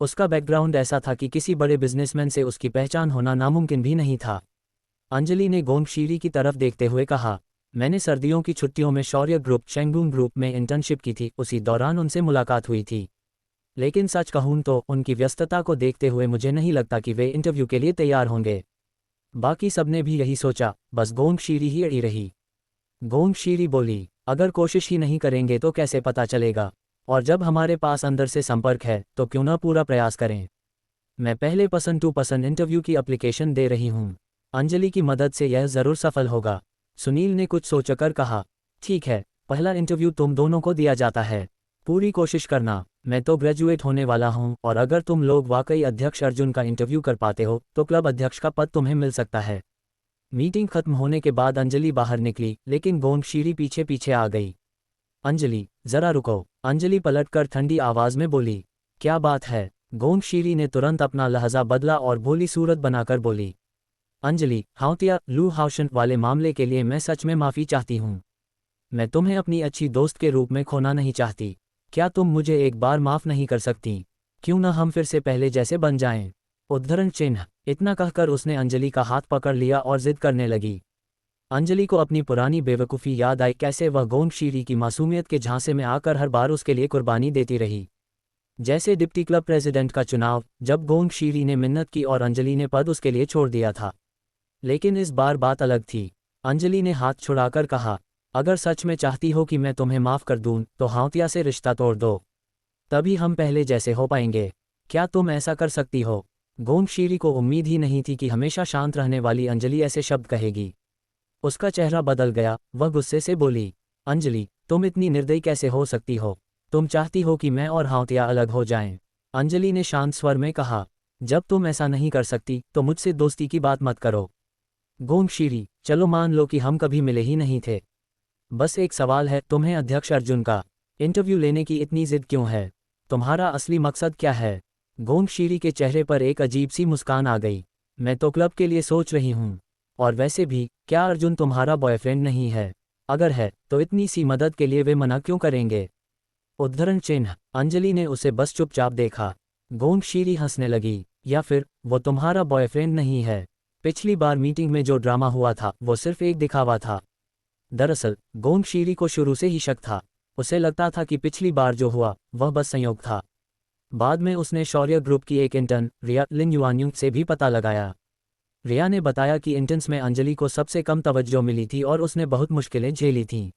उसका बैकग्राउंड ऐसा था कि किसी बड़े बिजनेसमैन से उसकी पहचान होना नामुमकिन भी नहीं था। अंजलि ने गोंगशीरी की तरफ देखते हुए कहा, मैंने सर्दियों की छुट्टियों में शौर्य ग्रुप चेंगबूम ग्रुप में इंटर्नशिप की थी। उसी दौरान उनसे मुलाकात हुई थी। लेकिन सच कहूं तो उनकी व्यस्तता को देखते हुए मुझे नहीं लगता कि वे इंटरव्यू के लिए तैयार होंगे। बाकी सबने भी यही सोचा, बस गोंगशीरी ही अड़ी रही। गोंगशीरी बोली, अगर कोशिश ही नहीं करेंगे तो कैसे पता चलेगा? और जब हमारे पास अंदर से संपर्क है तो क्यों ना पूरा प्रयास करें। मैं पहले पर्सन टू पर्सन इंटरव्यू की एप्लीकेशन दे रही हूँ। अंजलि की मदद से यह ज़रूर सफल होगा। सुनील ने कुछ सोचकर कहा, ठीक है, पहला इंटरव्यू तुम दोनों को दिया जाता है। पूरी कोशिश करना। मैं तो ग्रेजुएट होने वाला हूं और अगर तुम लोग वाकई अध्यक्ष अर्जुन का इंटरव्यू कर पाते हो तो क्लब अध्यक्ष का पद तुम्हें मिल सकता है। मीटिंग खत्म होने के बाद अंजलि बाहर निकली, लेकिन गोंगशीरी पीछे पीछे आ गई। अंजलि, जरा रुको। अंजलि पलटकर ठंडी आवाज में बोली, क्या बात है? गोंगशीरी ने तुरंत अपना लहजा बदला और भोली सूरत बनाकर बोली, अंजलि, हाउतिया लू हाउशन वाले मामले के लिए मैं सच में माफ़ी चाहती हूँ। मैं तुम्हें अपनी अच्छी दोस्त के रूप में खोना नहीं चाहती। क्या तुम मुझे एक बार माफ़ नहीं कर सकती? क्यों ना हम फिर से पहले जैसे बन जाएं? उद्धरण चिन्ह। इतना कहकर उसने अंजलि का हाथ पकड़ लिया और जिद करने लगी। अंजलि को अपनी पुरानी बेवकूफ़ी याद आई, कैसे वह गोंगशीरी की मासूमियत के झांसे में आकर हर बार उसके लिए कुर्बानी देती रही। जैसे डिप्टी क्लब प्रेसिडेंट का चुनाव, जब गोंगशीरी ने मिन्नत की और अंजलि ने पद उसके लिए छोड़ दिया था। लेकिन इस बार बात अलग थी। अंजलि ने हाथ छुड़ाकर कहा, अगर सच में चाहती हो कि मैं तुम्हें माफ़ कर दूं तो हाउतिया से रिश्ता तोड़ दो। तभी हम पहले जैसे हो पाएंगे। क्या तुम ऐसा कर सकती हो? गोंगशीरी को उम्मीद ही नहीं थी कि हमेशा शांत रहने वाली अंजलि ऐसे शब्द कहेगी। उसका चेहरा बदल गया। वह गुस्से से बोली, अंजलि, तुम इतनी निर्दयी कैसे हो सकती हो? तुम चाहती हो कि मैं और हाउतिया अलग हो जाएं? अंजलि ने शांत स्वर में कहा, जब तुम ऐसा नहीं कर सकती तो मुझसे दोस्ती की बात मत करो। गोंगशीरी, चलो मान लो कि हम कभी मिले ही नहीं थे। बस एक सवाल है, तुम्हें अध्यक्ष अर्जुन का इंटरव्यू लेने की इतनी जिद क्यों है? तुम्हारा असली मकसद क्या है? गोंगशीरी के चेहरे पर एक अजीब सी मुस्कान आ गई। मैं तो क्लब के लिए सोच रही हूँ। और वैसे भी, क्या अर्जुन तुम्हारा बॉयफ्रेंड नहीं है? अगर है, तो इतनी सी मदद के लिए वे मना क्यों करेंगे? उद्धरण चिन्ह। अंजलि ने उसे बस चुपचाप देखा। गोंगशीरी हंसने लगी। या फिर, वो तुम्हारा बॉयफ्रेंड नहीं है? पिछली बार मीटिंग में जो ड्रामा हुआ था वो सिर्फ एक दिखावा था। दरअसल, गोंगशीरी को शुरू से ही शक था। उसे लगता था कि पिछली बार जो हुआ वह बस संयोग था। बाद में उसने शौर्य ग्रुप की एक इंटर्न रिया लिन युआन्यूंग से भी पता लगाया। रिया ने बताया कि इंटर्न्स में अंजलि को सबसे कम तवज्जो मिली थी और उसने बहुत मुश्किलें झेली थीं।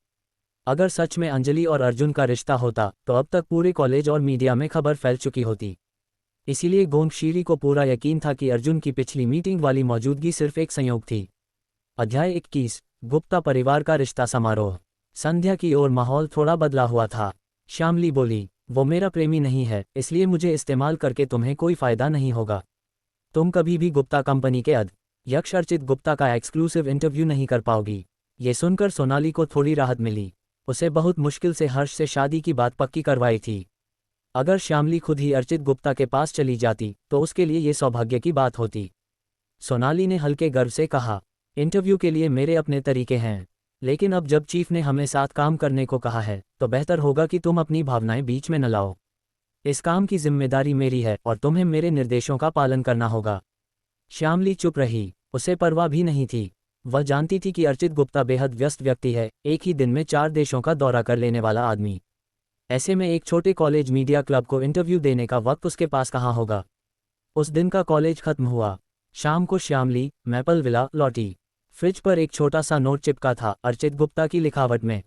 अगर सच में अंजलि और अर्जुन का रिश्ता होता तो अब तक पूरे कॉलेज और मीडिया में खबर फैल चुकी होती। इसीलिए गोंगशीरी को पूरा यकीन था कि अर्जुन की पिछली मीटिंग वाली मौजूदगी सिर्फ एक संयोग थी। अध्याय 21 गुप्ता परिवार का रिश्ता समारोह। संध्या की ओर माहौल थोड़ा बदला हुआ था। श्यामली बोली, वो मेरा प्रेमी नहीं है, इसलिए मुझे इस्तेमाल करके तुम्हें कोई फायदा नहीं होगा। तुम कभी भी गुप्ता कंपनी के अध्यक्ष अर्चित गुप्ता का एक्सक्लूसिव इंटरव्यू नहीं कर पाओगी। ये सुनकर सोनाली को थोड़ी राहत मिली। उसे बहुत मुश्किल से हर्ष से शादी की बात पक्की करवाई थी। अगर श्यामली खुद ही अर्चित गुप्ता के पास चली जाती तो उसके लिए ये सौभाग्य की बात होती। सोनाली ने हल्के गर्व से कहा, इंटरव्यू के लिए मेरे अपने तरीके हैं, लेकिन अब जब चीफ ने हमें साथ काम करने को कहा है तो बेहतर होगा कि तुम अपनी भावनाएं बीच में न लाओ। इस काम की जिम्मेदारी मेरी है और तुम्हें मेरे निर्देशों का पालन करना होगा। श्यामली चुप रही। उसे परवाह भी नहीं थी। वह जानती थी कि अर्चित गुप्ता बेहद व्यस्त व्यक्ति है, एक ही दिन में 4 देशों का दौरा कर लेने वाला आदमी। ऐसे में एक छोटे कॉलेज मीडिया क्लब को इंटरव्यू देने का वक्त उसके पास कहाँ होगा। उस दिन का कॉलेज खत्म हुआ। शाम को श्यामली मैपल विला लौटी। फ्रिज पर एक छोटा सा नोट चिपका था अर्चित गुप्ता की लिखावट में,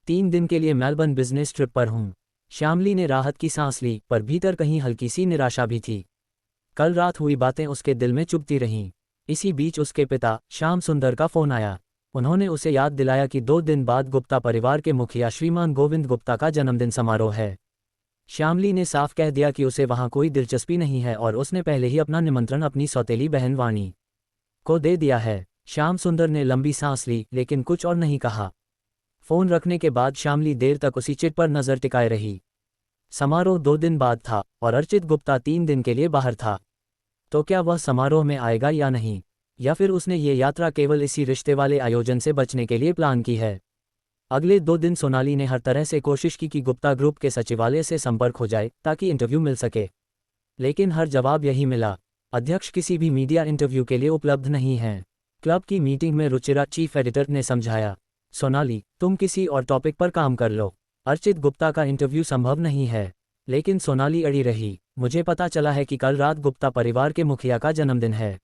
3 दिन के लिए मेलबर्न बिजनेस ट्रिप पर हूँ। श्यामली ने राहत की सांस ली, पर भीतर कहीं हल्की सी निराशा भी थी। कल रात हुई बातें उसके दिल में चुभती रहीं। इसी बीच उसके पिता श्याम सुंदर का फोन आया। उन्होंने उसे याद दिलाया कि 2 दिन बाद गुप्ता परिवार के मुखिया श्रीमान गोविंद गुप्ता का जन्मदिन समारोह है। श्यामली ने साफ कह दिया कि उसे वहां कोई दिलचस्पी नहीं है और उसने पहले ही अपना निमंत्रण अपनी सौतेली बहन वाणी को दे दिया है। श्याम सुंदर ने लंबी सांस ली, लेकिन कुछ और नहीं कहा। फोन रखने के बाद श्यामली देर तक उसी चिट पर नजर टिकाए रही। समारोह 2 दिन बाद था और अर्चित गुप्ता 3 दिन के लिए बाहर था। तो क्या वह समारोह में आएगा या नहीं, या फिर उसने ये यात्रा केवल इसी रिश्ते वाले आयोजन से बचने के लिए प्लान की है। अगले 2 दिन सोनाली ने हर तरह से कोशिश की कि गुप्ता ग्रुप के सचिवालय से संपर्क हो जाए ताकि इंटरव्यू मिल सके, लेकिन हर जवाब यही मिला, अध्यक्ष किसी भी मीडिया इंटरव्यू के लिए उपलब्ध नहीं हैं। क्लब की मीटिंग में रुचिरा चीफ एडिटर ने समझाया, सोनाली, तुम किसी और टॉपिक पर काम कर लो, अर्चित गुप्ता का इंटरव्यू संभव नहीं है। लेकिन सोनाली अड़ी रही। मुझे पता चला है कि कल रात गुप्ता परिवार के मुखिया का जन्मदिन है।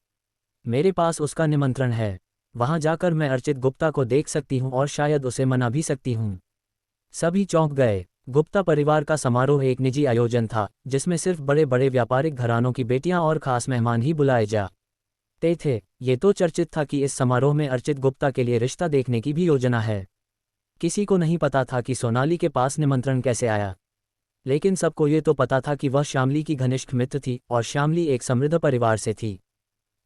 मेरे पास उसका निमंत्रण है। वहां जाकर मैं अर्चित गुप्ता को देख सकती हूं और शायद उसे मना भी सकती हूं। सभी चौंक गए। गुप्ता परिवार का समारोह एक निजी आयोजन था जिसमें सिर्फ बड़े बड़े व्यापारिक घरानों की बेटियां और खास मेहमान ही बुलाए जाते थे। ये तो चर्चित था कि इस समारोह में अर्चित गुप्ता के लिए रिश्ता देखने की भी योजना है। किसी को नहीं पता था कि सोनाली के पास निमंत्रण कैसे आया, लेकिन सबको ये तो पता था कि वह श्यामली की घनिष्ठ मित्र थी और श्यामली एक समृद्ध परिवार से थी।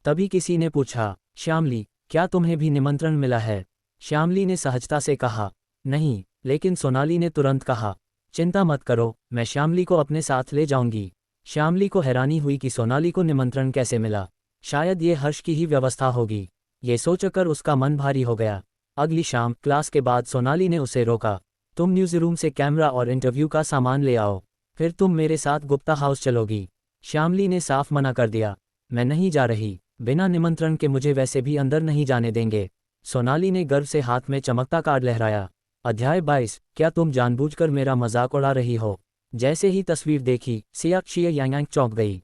तभी किसी ने पूछा, श्यामली, क्या तुम्हें भी निमंत्रण मिला है? श्यामली ने सहजता से कहा, नहीं, लेकिन सोनाली ने तुरंत कहा, चिंता मत करो, मैं श्यामली को अपने साथ ले जाऊंगी। श्यामली को हैरानी हुई कि सोनाली को निमंत्रण कैसे मिला। शायद ये हर्ष की ही व्यवस्था होगी। ये सोचकर उसका मन भारी हो गया। अगली शाम क्लास के बाद सोनाली ने उसे रोका, तुम न्यूज़रूम से कैमरा और इंटरव्यू का सामान ले आओ, फिर तुम मेरे साथ गुप्ता हाउस चलोगी। श्यामली ने साफ मना कर दिया, मैं नहीं जा रही, बिना निमंत्रण के मुझे वैसे भी अंदर नहीं जाने देंगे। सोनाली ने गर्व से हाथ में चमकता कार्ड लहराया। अध्याय 22 क्या तुम जानबूझकर मेरा मजाक उड़ा रही हो? जैसे ही तस्वीर देखी, सिया शिया यांग चौंक गई।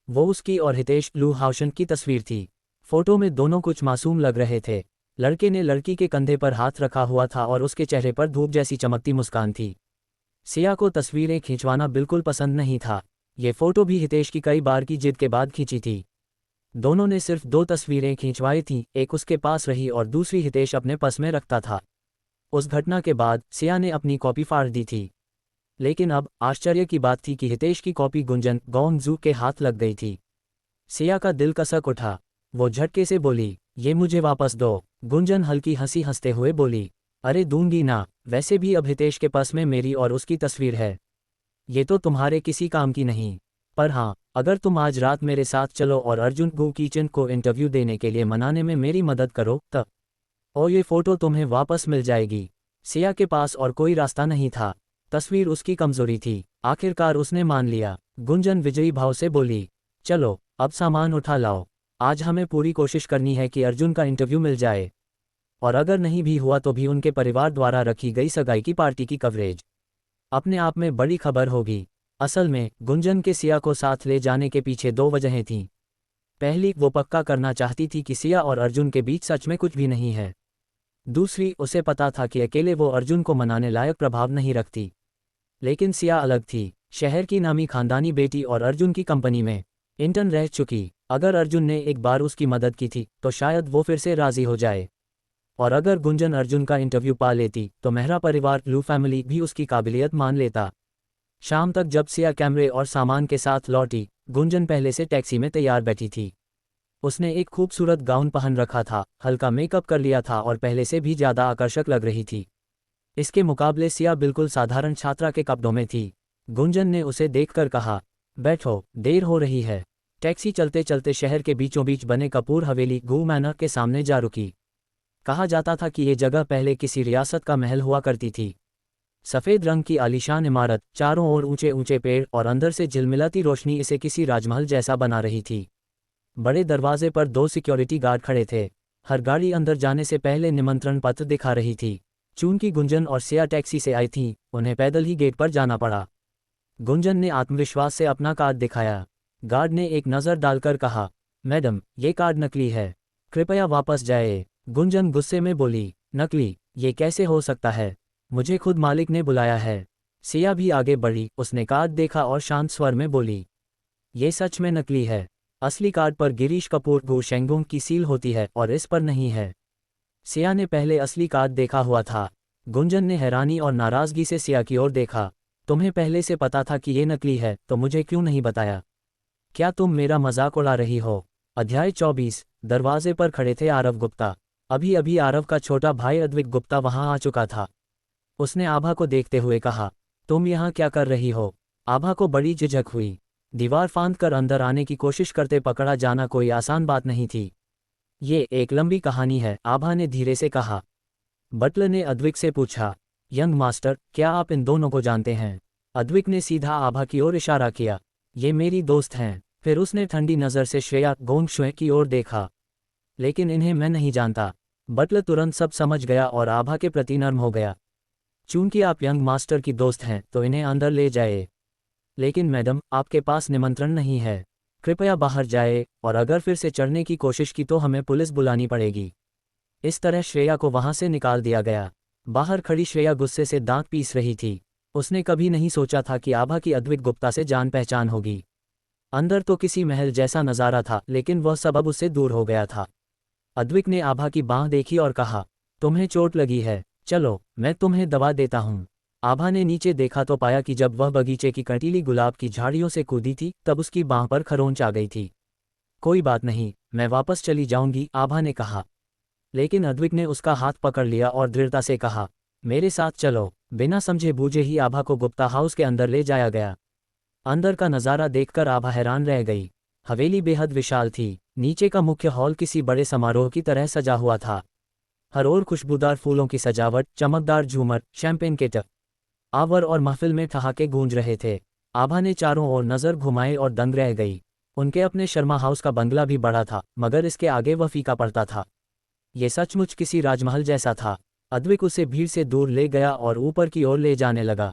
वो उसकी और हितेश लू हाउशन की तस्वीर थी। फोटो में दोनों कुछ मासूम लग रहे थे। लड़के ने लड़की के कंधे पर हाथ रखा हुआ था और उसके चेहरे पर धूप जैसी चमकती मुस्कान थी। सिया को तस्वीरें खिंचवाना बिल्कुल पसंद नहीं था। ये फोटो भी हितेश की कई बार की जिद के बाद खींची थी। दोनों ने सिर्फ 2 तस्वीरें खिंचवाई थीं, एक उसके पास रही और दूसरी हितेश अपने पर्स में रखता था। उस घटना के बाद सिया ने अपनी कॉपी फाड़ दी थी, लेकिन अब आश्चर्य की बात थी कि हितेश की कॉपी गुंजन गोंगजू के हाथ लग गई थी। सिया का दिल कसक उठा। वो झटके से बोली, ये मुझे वापस दो। गुंजन हल्की हंसी हंसते हुए बोली, अरे दूंगी ना, वैसे भी अब हितेश के पास में मेरी और उसकी तस्वीर है। ये तो तुम्हारे किसी काम की नहीं। पर हाँ, अगर तुम आज रात मेरे साथ चलो और अर्जुन गोकीचंद को इंटरव्यू देने के लिए मनाने में मेरी मदद करो तब और ये फोटो तुम्हें वापस मिल जाएगी। सिया के पास और कोई रास्ता नहीं था। तस्वीर उसकी कमजोरी थी। आखिरकार उसने मान लिया। गुंजन विजयी भाव से बोली, चलो अब सामान उठा लाओ। आज हमें पूरी कोशिश करनी है कि अर्जुन का इंटरव्यू मिल जाए, और अगर नहीं भी हुआ तो भी उनके परिवार द्वारा रखी गई सगाई की पार्टी की कवरेज अपने आप में बड़ी खबर होगी। असल में गुंजन के सिया को साथ ले जाने के पीछे दो वजहें थीं। पहली, वो पक्का करना चाहती थी कि सिया और अर्जुन के बीच सच में कुछ भी नहीं है। दूसरी, उसे पता था कि अकेले वो अर्जुन को मनाने लायक प्रभाव नहीं रखती। लेकिन सिया अलग थी। शहर की नामी खानदानी बेटी और अर्जुन की कंपनी में इंटर्न रह चुकी। अगर अर्जुन ने एक बार उसकी मदद की थी तो शायद वो फिर से राजी हो जाए। और अगर गुंजन अर्जुन का इंटरव्यू पा लेती तो मेहरा परिवार लू फैमिली भी उसकी काबिलियत मान लेता। शाम तक जब सिया कैमरे और सामान के साथ लौटी, गुंजन पहले से टैक्सी में तैयार बैठी थी। उसने एक खूबसूरत गाउन पहन रखा था, हल्का मेकअप कर लिया था और पहले से भी ज़्यादा आकर्षक लग रही थी। इसके मुकाबले सिया बिल्कुल साधारण छात्रा के कपड़ों में थी। गुंजन ने उसे देखकर कहा, बैठो, देर हो रही है। टैक्सी चलते चलते शहर के बीचों बीच बने कपूर हवेली गू मैनर के सामने जा रुकी। कहा जाता था कि ये जगह पहले किसी रियासत का महल हुआ करती थी। सफ़ेद रंग की आलीशान इमारत, चारों ओर ऊंचे ऊंचे पेड़ और अंदर से झिलमिलाती रोशनी इसे किसी राजमहल जैसा बना रही थी। बड़े दरवाजे पर 2 सिक्योरिटी गार्ड खड़े थे। हर गाड़ी अंदर जाने से पहले निमंत्रण पत्र दिखा रही थी। चूंकि गुंजन और सिया टैक्सी से आई थीं, उन्हें पैदल ही गेट पर जाना पड़ा। गुंजन ने आत्मविश्वास से अपना कार्ड दिखाया। गार्ड ने एक नज़र डालकर कहा, मैडम, ये कार्ड नकली है, कृपया वापस जाए। गुंजन गुस्से में बोली, नकली? ये कैसे हो सकता है? मुझे खुद मालिक ने बुलाया है। सिया भी आगे बढ़ी, उसने कार्ड देखा और शांत स्वर में बोली, ये सच में नकली है। असली कार्ड पर गिरीश कपूर गो शेंगोंग की सील होती है और इस पर नहीं है। सिया ने पहले असली कार्ड देखा हुआ था। गुंजन ने हैरानी और नाराज़गी से सिया की ओर देखा। तुम्हें पहले से पता था कि ये नकली है, तो मुझे क्यों नहीं बताया? क्या तुम मेरा मजाक उड़ा रही हो? अध्याय 24। दरवाजे पर खड़े थे आरव गुप्ता। अभी अभी आरव का छोटा भाई अद्विक गुप्ता वहां आ चुका था। उसने आभा को देखते हुए कहा, तुम यहाँ क्या कर रही हो? आभा को बड़ी झिझक हुई। दीवार फांद कर अंदर आने की कोशिश करते पकड़ा जाना कोई आसान बात नहीं थी। ये एक लंबी कहानी है, आभा ने धीरे से कहा। बटलर ने अद्विक से पूछा, यंग मास्टर, क्या आप इन दोनों को जानते हैं? अद्विक ने सीधा आभा की ओर इशारा किया, ये मेरी दोस्त हैं। फिर उसने ठंडी नज़र से श्रेया गोंगशुए की ओर देखा, लेकिन इन्हें मैं नहीं जानता। बटलर तुरंत सब समझ गया और आभा के प्रति नर्म हो गया। चूंकि आप यंग मास्टर की दोस्त हैं तो इन्हें अंदर ले जाए। लेकिन मैडम, आपके पास निमंत्रण नहीं है, कृपया बाहर जाए, और अगर फिर से चढ़ने की कोशिश की तो हमें पुलिस बुलानी पड़ेगी। इस तरह श्रेया को वहां से निकाल दिया गया। बाहर खड़ी श्रेया गुस्से से दांत पीस रही थी। उसने कभी नहीं सोचा था कि आभा की अद्विक गुप्ता से जान पहचान होगी। अंदर तो किसी महल जैसा नज़ारा था, लेकिन वह सब अब उससे दूर हो गया था। अद्विक ने आभा की बांह देखी और कहा, तुम्हें चोट लगी है? चलो, मैं तुम्हें दवा देता हूँ। आभा ने नीचे देखा तो पाया कि जब वह बगीचे की कंटीली गुलाब की झाड़ियों से कूदी थी तब उसकी बांह पर खरोंच आ गई थी। कोई बात नहीं, मैं वापस चली जाऊंगी, आभा ने कहा। लेकिन अद्विक ने उसका हाथ पकड़ लिया और दृढ़ता से कहा, मेरे साथ चलो। बिना समझे बूझे ही आभा को गुप्ता हाउस के अंदर ले जाया गया। अंदर का नज़ारा देखकर आभा हैरान रह गई। हवेली बेहद विशाल थी। नीचे का मुख्य हॉल किसी बड़े समारोह की तरह सजा हुआ था। हर ओर खुशबूदार फूलों की सजावट, चमकदार झूमर, शैंपेन के टप आवर और महफिल में ठहाके गूंज रहे थे। आभा ने चारों ओर नज़र घुमाए और दंग रह गई। उनके अपने शर्मा हाउस का बंगला भी बड़ा था, मगर इसके आगे वह फीका पड़ता था। ये सचमुच किसी राजमहल जैसा था। अद्विक उसे भीड़ से दूर ले गया और ऊपर की ओर ले जाने लगा।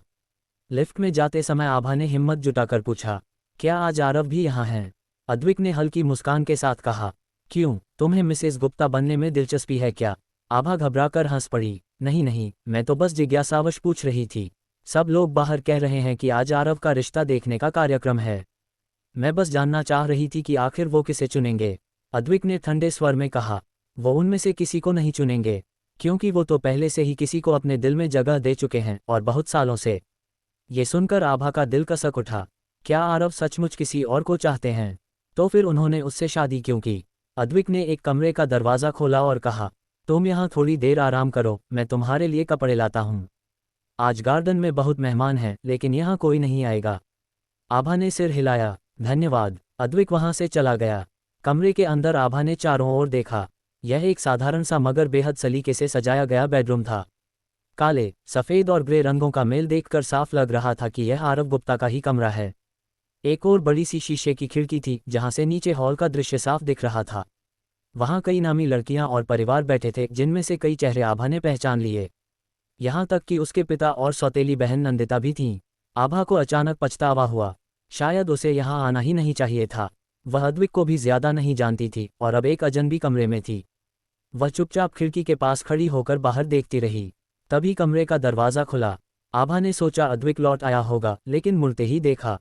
लिफ्ट में जाते समय आभा ने हिम्मत जुटाकर पूछा, क्या आज आरव भी यहाँ हैं? अद्विक ने हल्की मुस्कान के साथ कहा, क्यों, तुम्हें मिसेस गुप्ता बनने में दिलचस्पी है क्या? आभा घबराकर हंस पड़ी, नहीं नहीं, मैं तो बस जिज्ञासावश पूछ रही थी। सब लोग बाहर कह रहे हैं कि आज आरव का रिश्ता देखने का कार्यक्रम है। मैं बस जानना चाह रही थी कि आखिर वो किसे चुनेंगे। अद्विक ने ठंडे स्वर में कहा, वो उनमें से किसी को नहीं चुनेंगे, क्योंकि वो तो पहले से ही किसी को अपने दिल में जगह दे चुके हैं, और बहुत सालों से। ये सुनकर आभा का दिल कसक उठा। क्या आरव सचमुच किसी और को चाहते हैं? तो फिर उन्होंने उससे शादी क्यों की? अद्विक ने एक कमरे का दरवाज़ा खोला और कहा, तुम यहाँ थोड़ी देर आराम करो, मैं तुम्हारे लिए कपड़े लाता हूँ। आज गार्डन में बहुत मेहमान हैं, लेकिन यहाँ कोई नहीं आएगा। आभा ने सिर हिलाया। धन्यवाद। अद्विक वहां से चला गया। कमरे के अंदर आभा ने चारों ओर देखा। यह एक साधारण सा मगर बेहद सलीके से सजाया गया बेडरूम था। काले, सफ़ेद और ग्रे रंगों का मेल देखकर साफ लग रहा था कि यह आरव गुप्ता का ही कमरा है। एक और बड़ी सी शीशे की खिड़की थी जहां से नीचे हॉल का दृश्य साफ दिख रहा था। वहां कई नामी लड़कियां और परिवार बैठे थे जिनमें से कई चेहरे आभा ने पहचान लिए। यहाँ तक कि उसके पिता और सौतेली बहन नंदिता भी थीं। आभा को अचानक पछतावा हुआ। शायद उसे यहाँ आना ही नहीं चाहिए था। वह अद्विक को भी ज्यादा नहीं जानती थी और अब एक अजनबी कमरे में थी। वह चुपचाप खिड़की के पास खड़ी होकर बाहर देखती रही। तभी कमरे का दरवाज़ा खुला। आभा ने सोचा अद्विक लौट आया होगा, लेकिन मुड़ते ही देखा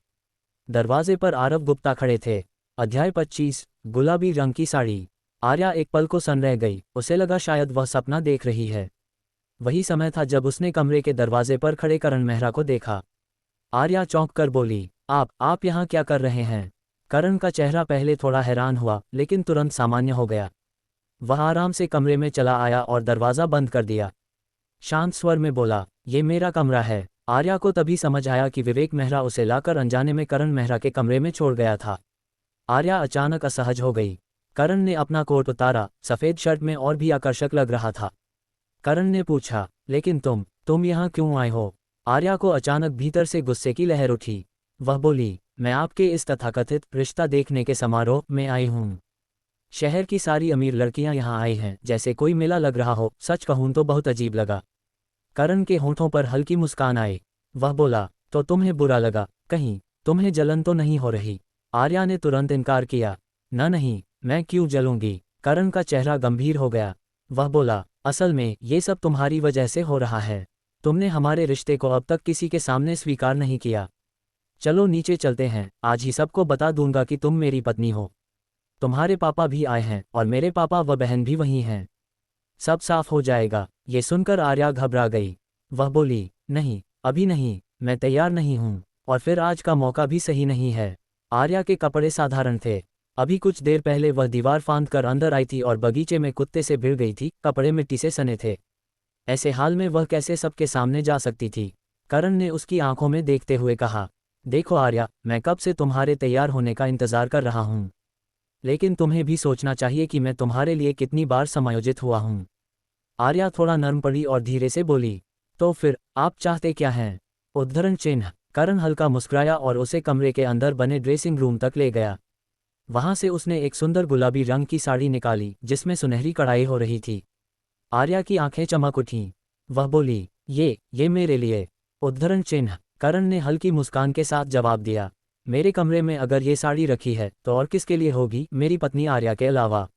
दरवाजे पर आरव गुप्ता खड़े थे। अध्याय 25, गुलाबी रंग की साड़ी। आर्या एक पल को सन रह गई। उसे लगा शायद वह सपना देख रही है। वही समय था जब उसने कमरे के दरवाजे पर खड़े करण मेहरा को देखा। आर्या चौंक कर बोली, आप यहाँ क्या कर रहे हैं? करण का चेहरा पहले थोड़ा हैरान हुआ, लेकिन तुरंत सामान्य हो गया। वह आराम से कमरे में चला आया और दरवाज़ा बंद कर दिया। शांत स्वर में बोला, ये मेरा कमरा है। आर्या को तभी समझ आया कि विवेक मेहरा उसे लाकर अनजाने में करण मेहरा के कमरे में छोड़ गया था। आर्या अचानक असहज हो गई। करण ने अपना कोट उतारा। सफ़ेद शर्ट में और भी आकर्षक लग रहा था। करण ने पूछा, लेकिन तुम यहाँ क्यों आए हो? आर्या को अचानक भीतर से गुस्से की लहर उठी। वह बोली, मैं आपके इस तथाकथित रिश्ता देखने के समारोह में आई हूँ। शहर की सारी अमीर लड़कियां यहाँ आई हैं, जैसे कोई मेला लग रहा हो। सच कहूँ तो बहुत अजीब लगा। करण के होंठों पर हल्की मुस्कान आई। वह बोला, तो तुम्हें बुरा लगा? कहीं तुम्हें जलन तो नहीं हो रही? आर्या ने तुरंत इनकार किया। नहीं, मैं क्यों जलूंगी? करण का चेहरा गंभीर हो गया। वह बोला, असल में ये सब तुम्हारी वजह से हो रहा है। तुमने हमारे रिश्ते को अब तक किसी के सामने स्वीकार नहीं किया। चलो नीचे चलते हैं, आज ही सबको बता दूंगा कि तुम मेरी पत्नी हो। तुम्हारे पापा भी आए हैं और मेरे पापा व बहन भी वहीं हैं। सब साफ हो जाएगा। ये सुनकर आर्या घबरा गई। वह बोली, नहीं, अभी नहीं, मैं तैयार नहीं हूँ, और फिर आज का मौका भी सही नहीं है। आर्या के कपड़े साधारण थे। अभी कुछ देर पहले वह दीवार फांद कर अंदर आई थी और बगीचे में कुत्ते से भिड़ गई थी। कपड़े मिट्टी से सने थे। ऐसे हाल में वह कैसे सबके सामने जा सकती थी? करण ने उसकी आंखों में देखते हुए कहा, देखो आर्या, मैं कब से तुम्हारे तैयार होने का इंतजार कर रहा हूँ, लेकिन तुम्हें भी सोचना चाहिए कि मैं तुम्हारे लिए कितनी बार समायोजित हुआ हूँ। आर्या थोड़ा नर्म पड़ी और धीरे से बोली, तो फिर आप चाहते क्या हैं? उद्धरण चिन्ह। करण हल्का मुस्कुराया और उसे कमरे के अंदर बने ड्रेसिंग रूम तक ले गया। वहां से उसने एक सुंदर गुलाबी रंग की साड़ी निकाली जिसमें सुनहरी कढ़ाई हो रही थी। आर्या की आंखें चमक उठीं। वह बोली, ये मेरे लिए? उद्धरण चिन्ह। करण ने हल्की मुस्कान के साथ जवाब दिया, मेरे कमरे में अगर ये साड़ी रखी है तो और किसके लिए होगी, मेरी पत्नी आर्या के अलावा।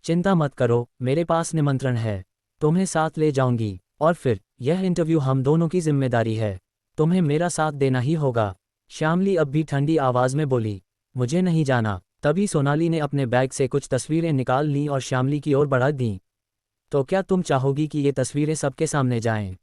चिंता मत करो, मेरे पास निमंत्रण है, तुम्हें साथ ले जाऊंगी, और फिर यह इंटरव्यू हम दोनों की जिम्मेदारी है। तुम्हें मेरा साथ देना ही होगा। श्यामली अब भी ठंडी आवाज में बोली, मुझे नहीं जाना। तभी सोनाली ने अपने बैग से कुछ तस्वीरें निकाल लीं और श्यामली की ओर बढ़ा दीं। तो क्या तुम चाहोगी कि ये तस्वीरें सबके सामने जाएं?